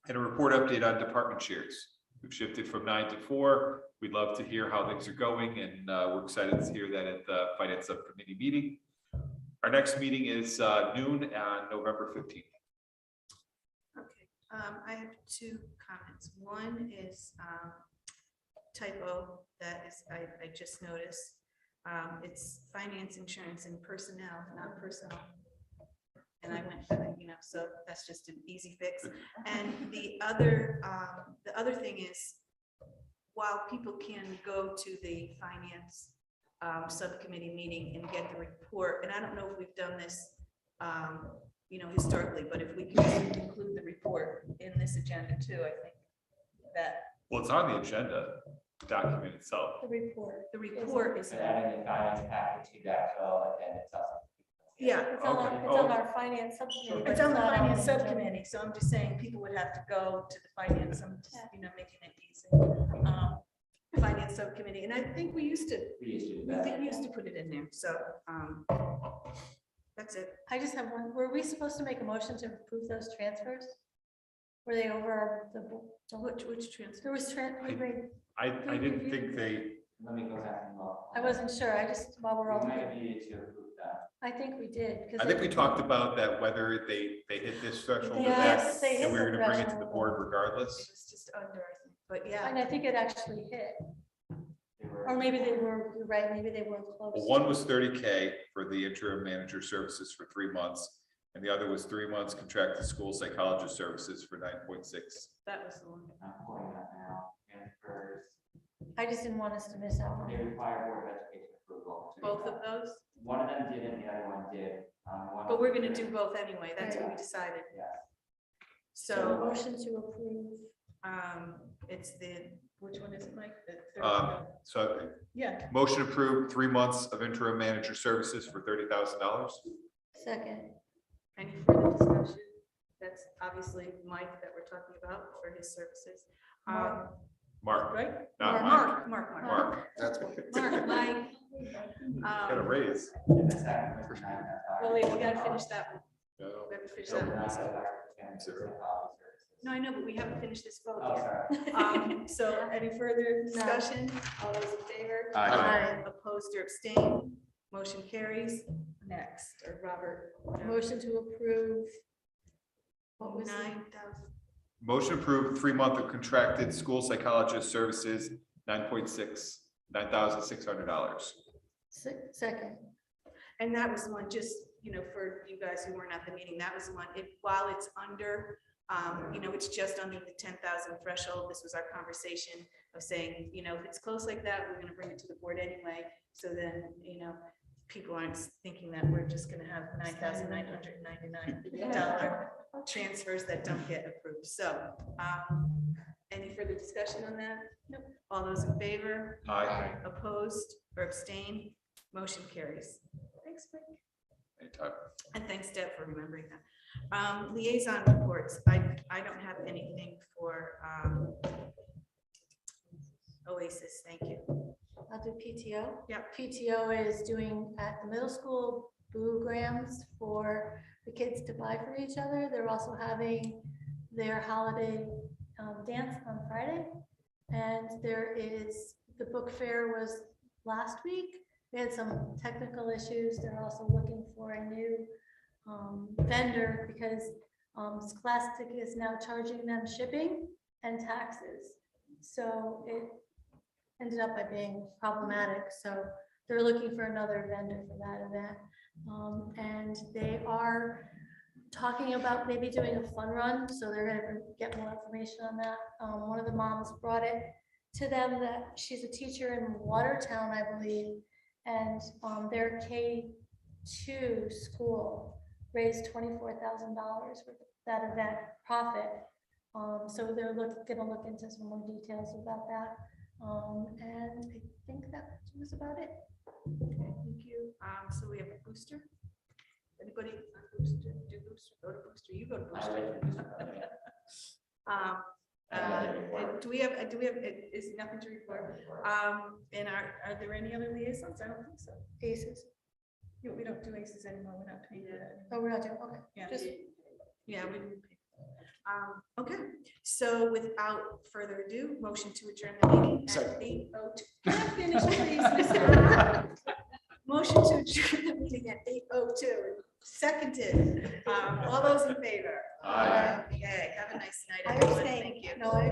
and a report update on department chairs. We've shifted from 9 to 4. We'd love to hear how things are going, and we're excited to hear that at the finance subcommittee meeting. Our next meeting is noon on November 15th. Okay, I have 2 comments. One is typo that is, I just noticed. It's finance, insurance, and personnel, not personal. And I went, so that's just an easy fix. And the other thing is, while people can go to the finance subcommittee meeting and get the report, and I don't know if we've done this, historically, but if we can include the report in this agenda too, I think that. Well, it's on the agenda document itself. The report. The report is. So adding the guidance packet to that, so again, it's up. Yeah. It's on, Okay. it's on our finance subcommittee. but It's on the not finance agenda. subcommittee, so I'm just saying people would have to go to the finance, I'm just, making it easy. Finance subcommittee, and I think we used to, We used to do we that. think we used to put it in there, so, that's it. I just have one. Were we supposed to make a motion to approve those transfers? Were they over Which transfer? there was, I didn't think they, Let me go back and look. I wasn't sure. I just, while we're We all, might have needed to approve that. I think we did. 'cause I think they- we talked about that, whether they hit this threshold or Yes, that, they hit and we were the gonna bring it to the threshold. board It regardless. was just under, I think, but yeah. And I think it actually hit, They were- or maybe they were, you're right, maybe they were close. Well, one was 30K for the interim manager services for 3 months, and the other was 3 months contracted school psychologist services for 9.6. That was the one. I'm pulling that now. Transfers, I just didn't want us to miss out on they it. require board of education approval. Both of those, One of them didn't, the other one did. One but of we're them gonna did. do both anyway, that's what we decided. Yeah. So, Motion to approve. it's which one is it, Mike? The third Um, one? So Yeah, motion approved, 3 months of interim manager services for $30,000. Second. any further discussion? That's obviously Mike that we're talking about for his services. Mark, Right? not Mark. Mike. Mark, That's what. Mark, Mike. got a raise. And the second was nine, Well, wait, we gotta finish that one. No. We have to finish So that we're one. not So- at Dr. Ken's Zero. psychology services. No, I know, but we haven't finished this vote Oh, yet. sorry. So any further discussion? All those in favor? Aye. Opposed or abstained? Motion carries. Next, or Robert. Motion to approve. What was it? 9,000. Motion approved, 3 month of contracted school psychologist services, 9,600. Second. And that was one, just, for you guys who weren't at the meeting, that was one, while it's under, it's just under the 10,000 threshold. This was our conversation of saying, if it's close like that, we're gonna bring it to the board anyway. So then, people aren't thinking that we're just gonna have $9,999 transfers that don't get approved. So, any further discussion on that? Nope. All those in favor? Aye. Opposed or abstained? Motion carries. Thanks, Mike. Anytime. And thanks, Deb, for remembering that. Liaison reports. I don't have anything for Oasis. Thank you. I'll do PTO. Yep. PTO is doing at the middle school boograms for the kids to buy for each other. They're also having their holiday dance on Friday. And there is, the book fair was last week. We had some technical issues. They're also looking for a new vendor because Scholastic is now charging them shipping and taxes. So it ended up by being problematic. So they're looking for another vendor for that event. And they are talking about maybe doing a fun run. So they're gonna get more information on that. One of the moms brought it to them that she's a teacher in Watertown, I believe. And their K-2 school raised $24,000 for that event profit. So they're gonna look into some more details about that. And I think that was about it. Okay, thank you. So we have a booster. Anybody booster, do booster, go to booster, you go to I booster. would. Do we have, is nothing to report? And are there any other liaisons? I don't think so. Aces. Yeah, we don't do aces anymore. We're not paying for that. Oh, we're not doing, okay. Yeah, Just- yeah, we didn't pay. Okay, so without further ado, motion to adjourn the meeting at Second. 8:02. Can I finish, please, Mr. Motion to adjourn the meeting at 8:02. Seconded. All those in favor? Aye. Okay, have a nice night, I everyone. abstain. Thank you. No, I